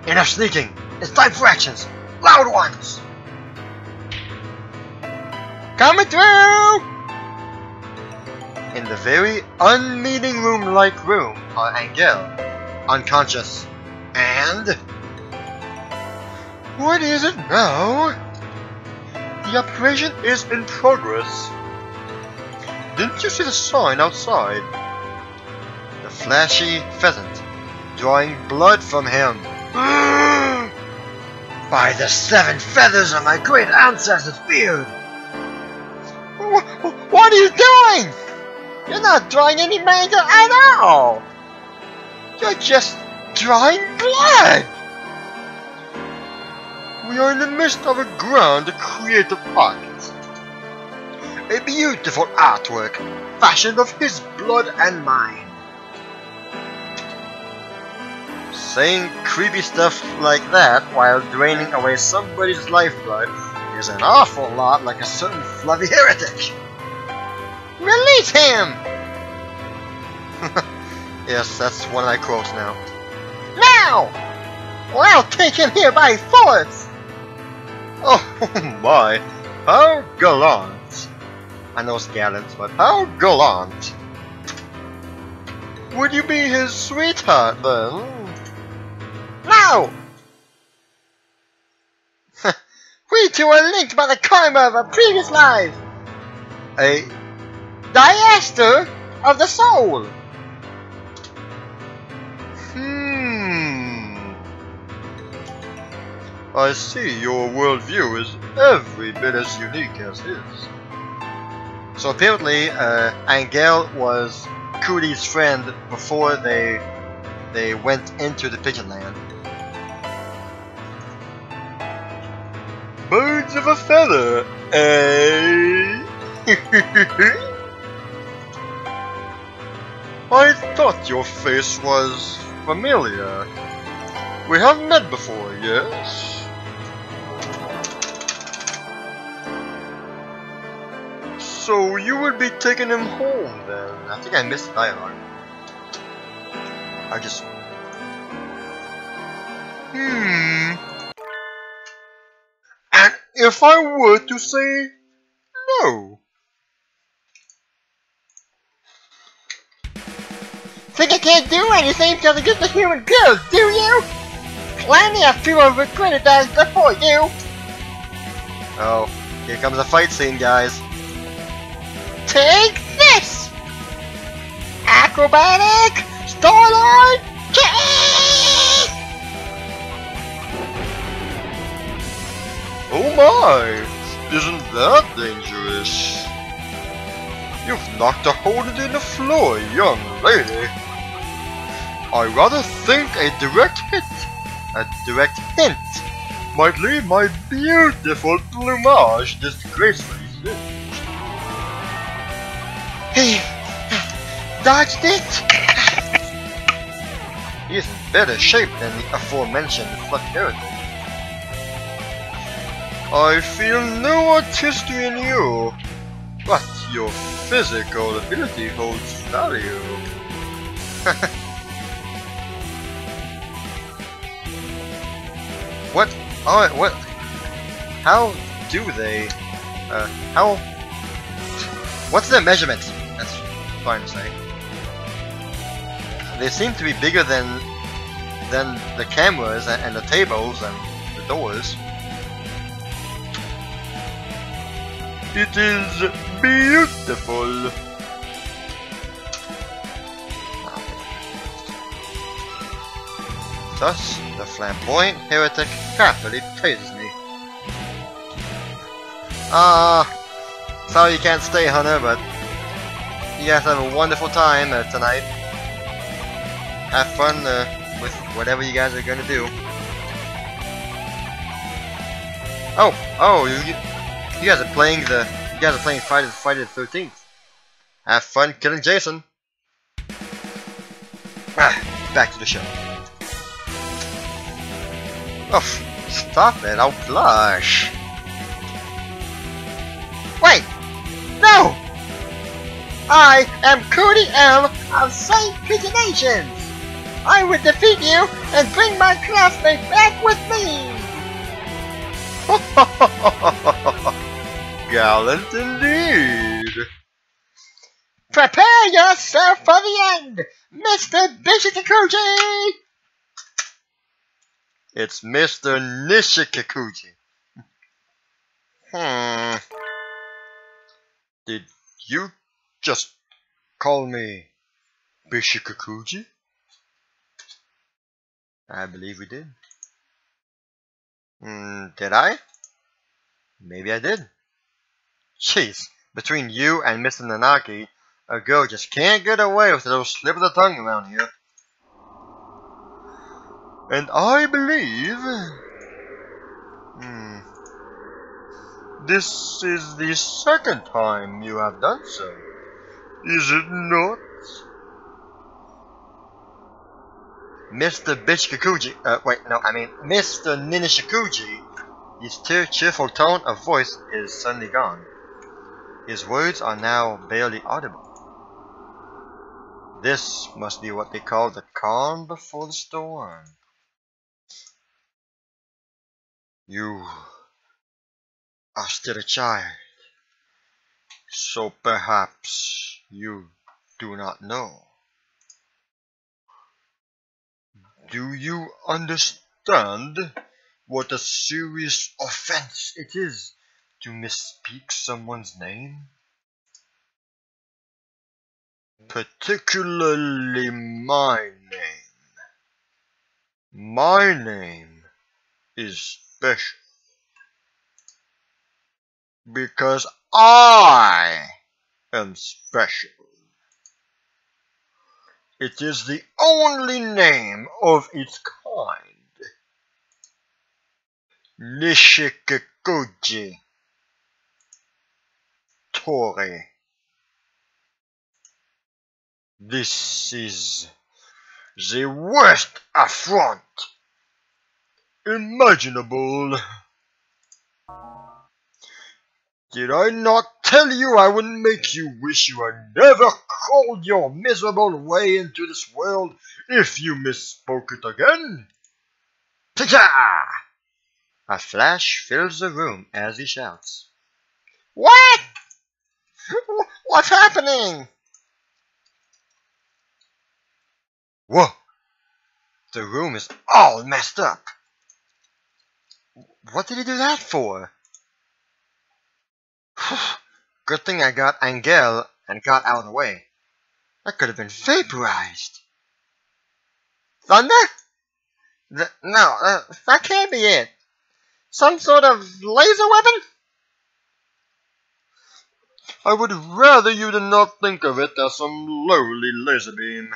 Enough sneaking! It's time for actions! Loud ones! coming through! In the very unmeeting room-like room are Angel, unconscious, and... What is it now? The operation is in progress. Didn't you see the sign outside? The flashy pheasant, drawing blood from him. By the 7 feathers of my great ancestor's beard! What are you doing? You're not drawing any manga at all. You're just drawing blood. We are in the midst of a grand creative act. A beautiful artwork fashioned of his blood and mine. Saying creepy stuff like that while draining away somebody's lifeblood is an awful lot like a certain fluffy heretic. Release him! Yes, that's one of my quotes now. Now! Or I'll take him here by force! Oh my, how gallant! I know it's gallant, but how gallant! Would you be his sweetheart then? No! We two are linked by the karma of a previous life! A diaster of the soul! I see your worldview is every bit as unique as his. So apparently, Angel was Cootie's friend before they went into the pigeon land. Birds of a feather, eh? I thought your face was familiar. We have met before, yes? So you would be taking him home then? I think I missed the dialogue. I just... And if I were to say no? Think I can't do anything because I get the human girls, do you? Plenty of people have regretted that before you. Oh, here comes the fight scene, guys. Take this! Acrobatic Starlight Kick! Oh my! Isn't that dangerous? You've knocked a hole in the floor, young lady. I rather think a direct hint, might leave my beautiful plumage disgracefully singed. He dodged it! He is in better shape than the aforementioned fluffy heretic. I feel no artistry in you, but your physical ability holds value. What? Oh, what? How do they? How? What's their measurements? That's fine to say. They seem to be bigger than the cameras and the tables and the doors. It is beautiful. Thus, the flamboyant heretic happily praises me. Sorry you can't stay, Hunter, but you guys have a wonderful time tonight. Have fun with whatever you guys are gonna do. You guys are playing Friday the 13th. Have fun killing Jason. Back to the show. Oh, stop it! I'll blush. Wait! No! I am Cootie M of Saint Pigeonations! I would defeat you and bring my classmate back with me! Gallant indeed! Prepare yourself for the end, Mr. Bishikakuji! It's Mr. Nishikakuji. Hmm. Did you just call me Bishikukuji? I believe we did. Did I? Maybe I did. Jeez, between you and Mr. Nanaki, a girl just can't get away with a little slip of the tongue around here. And I believe... this is the second time you have done so. Is it not? Mr. Mr. Ninishikuji, his cheerful tone of voice is suddenly gone. His words are now barely audible. This must be what they call the calm before the storm. You are still a child, so perhaps you do not know. Do you understand what a serious offense it is to misspeak someone's name? Particularly my name. My name is special. Because I am special. It is the only name of its kind. Nishikuji Tori. This is the worst affront imaginable. Did I not tell you I would make you wish you had never crawled your miserable way into this world if you misspoke it again? Ta-ta! A flash fills the room as he shouts. What? What's happening? Whoa! The room is all messed up. What did he do that for? Good thing I got Angel and got out of the way. That could have been vaporized. Thunder? No, that can't be it. Some sort of laser weapon? I would rather you did not think of it as some lowly laser beam.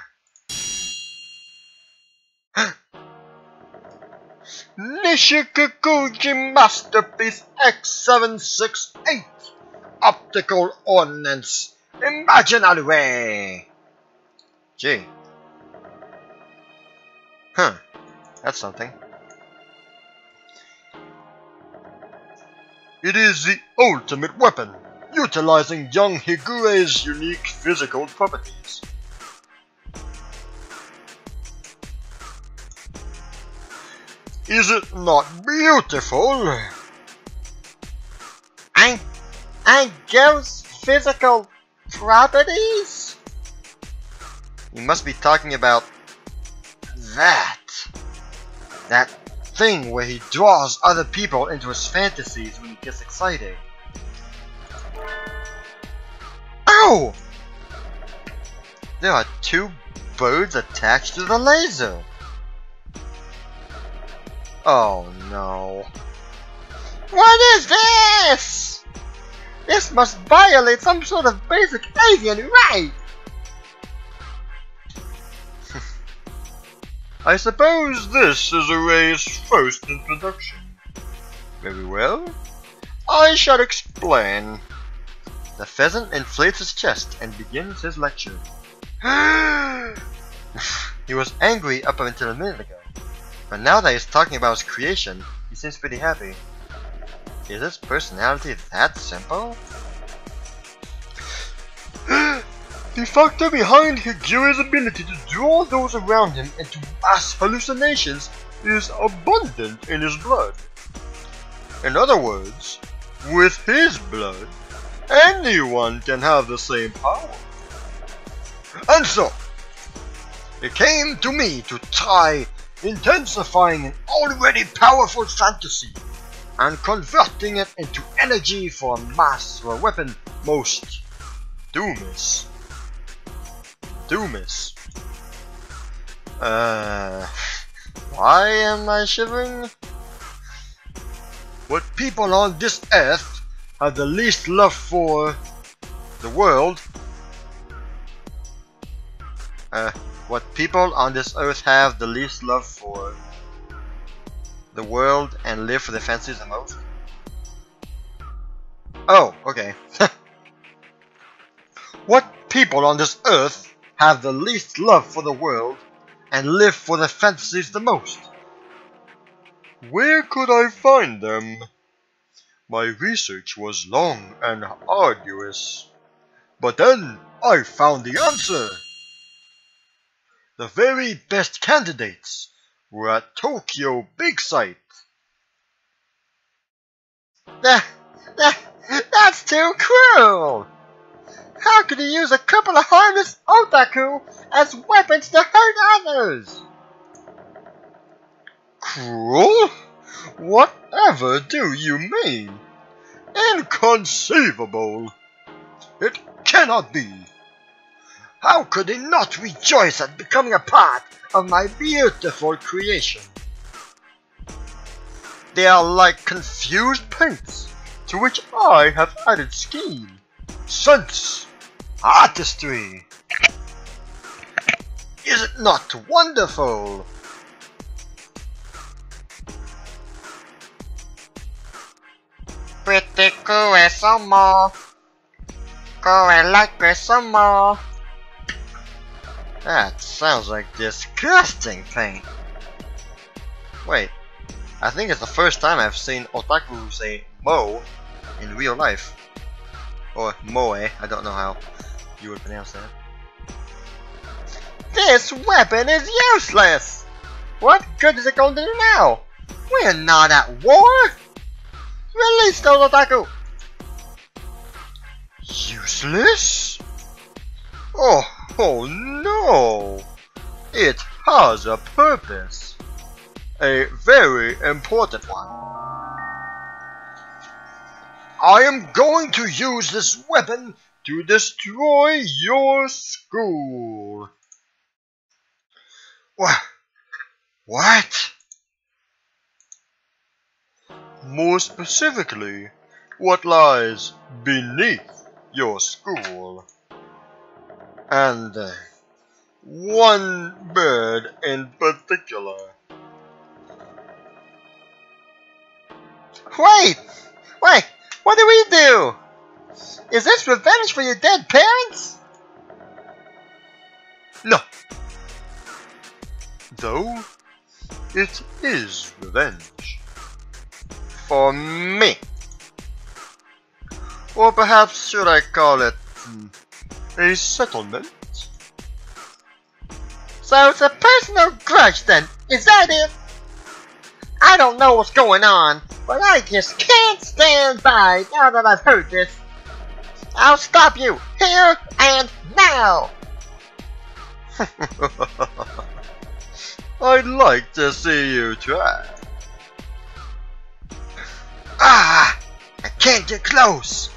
Nishikuji Masterpiece X768 Optical Ordnance Imaginary Way. Gee. Huh. That's something. It is the ultimate weapon, utilizing young Higure's unique physical properties. Is it not beautiful? Angel's physical properties? You must be talking about that thing where he draws other people into his fantasies when he gets excited. Ow! There are two birds attached to the laser. Oh no. What is this? This must violate some sort of basic alien right. I suppose this is Array's first introduction. Very well. I shall explain. The pheasant inflates his chest and begins his lecture. He was angry up until a minute ago, but now that he's talking about his creation, he seems pretty happy. Is his personality that simple? The factor behind Higure's ability to draw those around him into mass hallucinations is abundant in his blood. In other words, with his blood, anyone can have the same power. And so, it came to me to try intensifying an already powerful fantasy and converting it into energy for a mass or a weapon most do miss. Why am I shivering? What people on this earth have the least love for the world? What people on this earth have the least love for the world and live for the fancies the most? Oh, okay. What people on this earth have the least love for the world and live for the fantasies the most? Where could I find them? My research was long and arduous, but then I found the answer. The very best candidates were at Tokyo Big Sight. That's too cruel! How could you use a couple of harmless otaku as weapons to hurt others? Cruel? Whatever do you mean? Inconceivable! It cannot be! How could they not rejoice at becoming a part of my beautiful creation? They are like confused paints to which I have added scheme, sense, artistry. Is it not wonderful? Pretty cool some more. Go and like it some more. That sounds like disgusting paint. Wait, I think it's the first time I've seen otaku say mo in real life. Or moe, I don't know how you would pronounce that. This weapon is useless! What good is it going to do now? We're not at war! Release those otaku! Useless? Oh no! It has a purpose. A very important one. I am going to use this weapon to destroy your school. What? More specifically, what lies beneath your school? And one bird in particular. Wait! What do we do? Is this revenge for your dead parents? No. Though, it is revenge. For me. Or perhaps should I call it a settlement? So it's a personal grudge then, is that it? I don't know what's going on, but I just can't stand by now that I've heard this. I'll stop you, here and now! I'd like to see you try. I can't get close!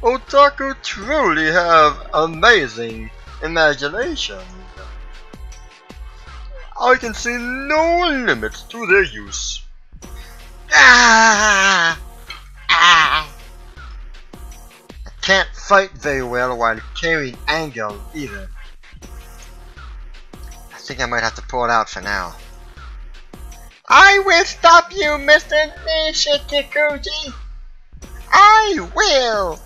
Otaku truly have amazing imagination. I can see no limit to their use. I can't fight very well while carrying anger either. I think I might have to pull it out for now. I will stop you, Mr. Nishikikuji! I will!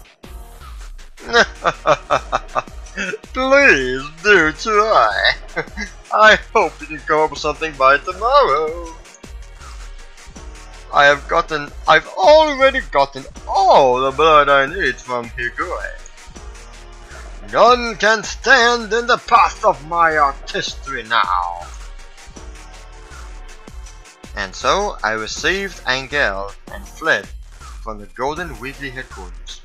Please do try. I hope you can come up with something by tomorrow. I've already gotten all the blood I need from Higure. None can stand in the path of my artistry now. And so I received Angel and fled from the Golden Weekly headquarters.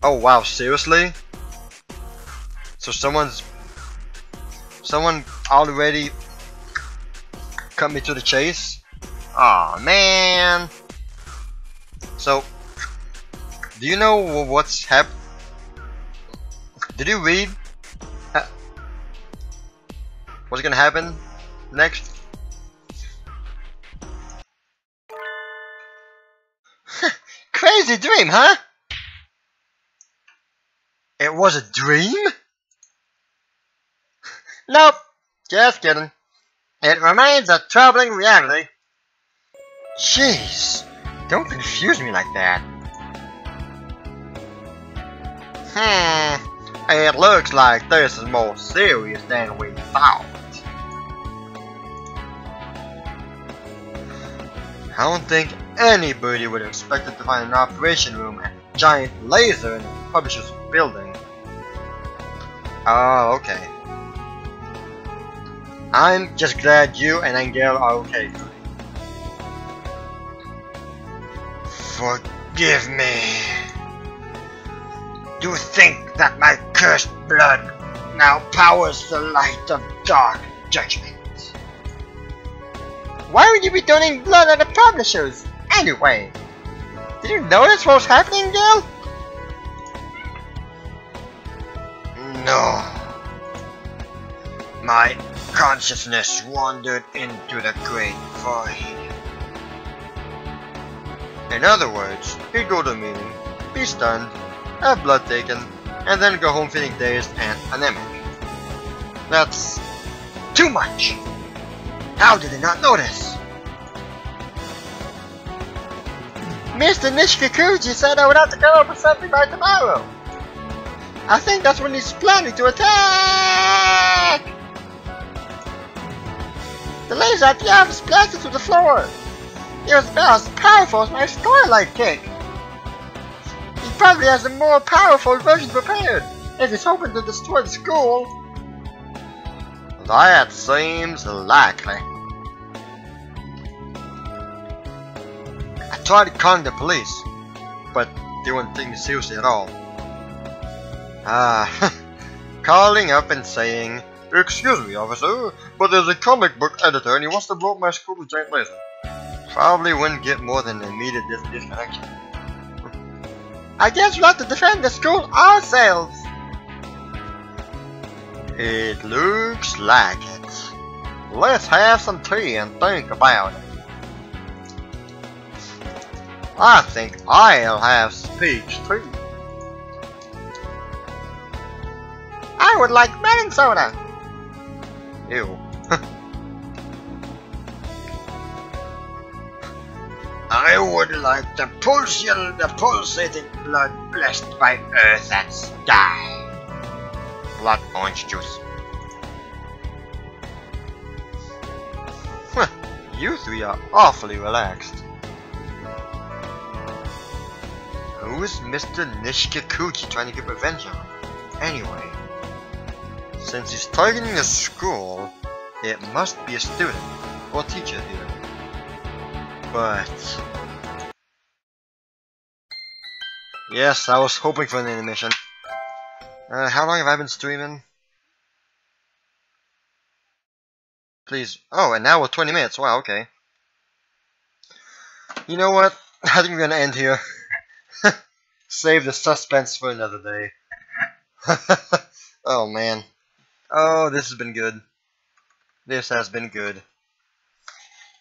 Oh wow, seriously? So someone already cut me to the chase. Aw, man. So, do you know what's happened? Did you read what's gonna happen next? Crazy dream, huh? It was a dream? Nope, just kidding. It remains a troubling reality. Jeez, don't confuse me like that. It looks like this is more serious than we thought. I don't think anybody would have expected to find an operation room and a giant laser in the publisher's building. Oh, okay. I'm just glad you and Angel are okay, Cody. Forgive me. You think that my cursed blood now powers the light of dark judgment? Why would you be donating blood at the publishers, anyway? Did you notice what was happening, Gil? No. My consciousness wandered into the great void. In other words, he'd go to a meeting, be stunned, have blood taken, and then go home feeling dazed and anemic. That's too much! How did they not notice? Mr. Nishikakuji said I would have to come up with something by tomorrow. I think that's when he's planning to attack! The laser at the office blasted through the floor. It was about as powerful as my Starlight kick. He probably has a more powerful version prepared, if he's hoping to destroy the school. That seems likely. I tried calling the police, but they wouldn't take me seriously at all. Calling up and saying, "Excuse me, officer, but there's a comic book editor and he wants to blow up my school with a giant laser." Probably wouldn't get more than an immediate disconnection. I guess we'll have to defend the school ourselves. It looks like it. Let's have some tea and think about it. I think I'll have peach tea. I would like melon soda. Ew. I would like the pulsating blood blessed by earth and sky. Blood orange juice. You three are awfully relaxed. Who is Mr. Nishikakuji trying to get revenge on? Anyway, since he's targeting a school, it must be a student or teacher here. But yes, I was hoping for an intermission. How long have I been streaming? Please. Oh, an hour 20 minutes. Wow, okay. You know what? I think we're gonna end here. Save the suspense for another day. Oh man. Oh, this has been good. This has been good.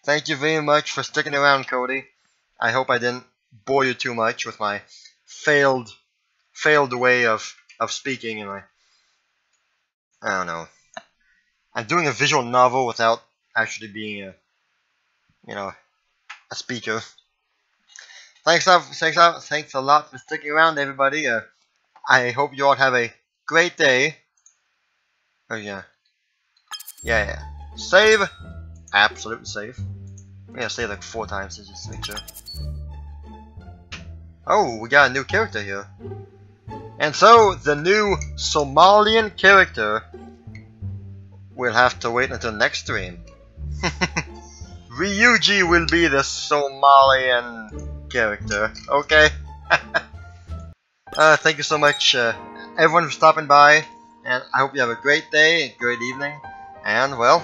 Thank you very much for sticking around, Cody. I hope I didn't bore you too much with my failed way of speaking and my, I don't know. I'm doing a visual novel without actually being a, you know, a speaker. Thanks a lot for sticking around, everybody. I hope you all have a great day. Oh yeah. Yeah. Save. Absolute save. I'm gonna save like 4 times to just make sure. Oh, we got a new character here. And so, the new Somalian character will have to wait until next stream. Ryuji will be the Somalian character, okay? Thank you so much, everyone, for stopping by. And I hope you have a great day, a great evening. And, well,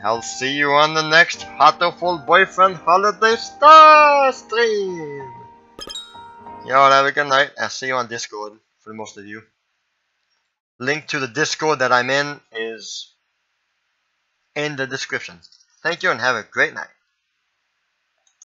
I'll see you on the next Hatoful Boyfriend Holiday Star stream. Y'all have a good night. I'll see you on Discord for most of you. Link to the Discord that I'm in is in the description. Thank you and have a great night.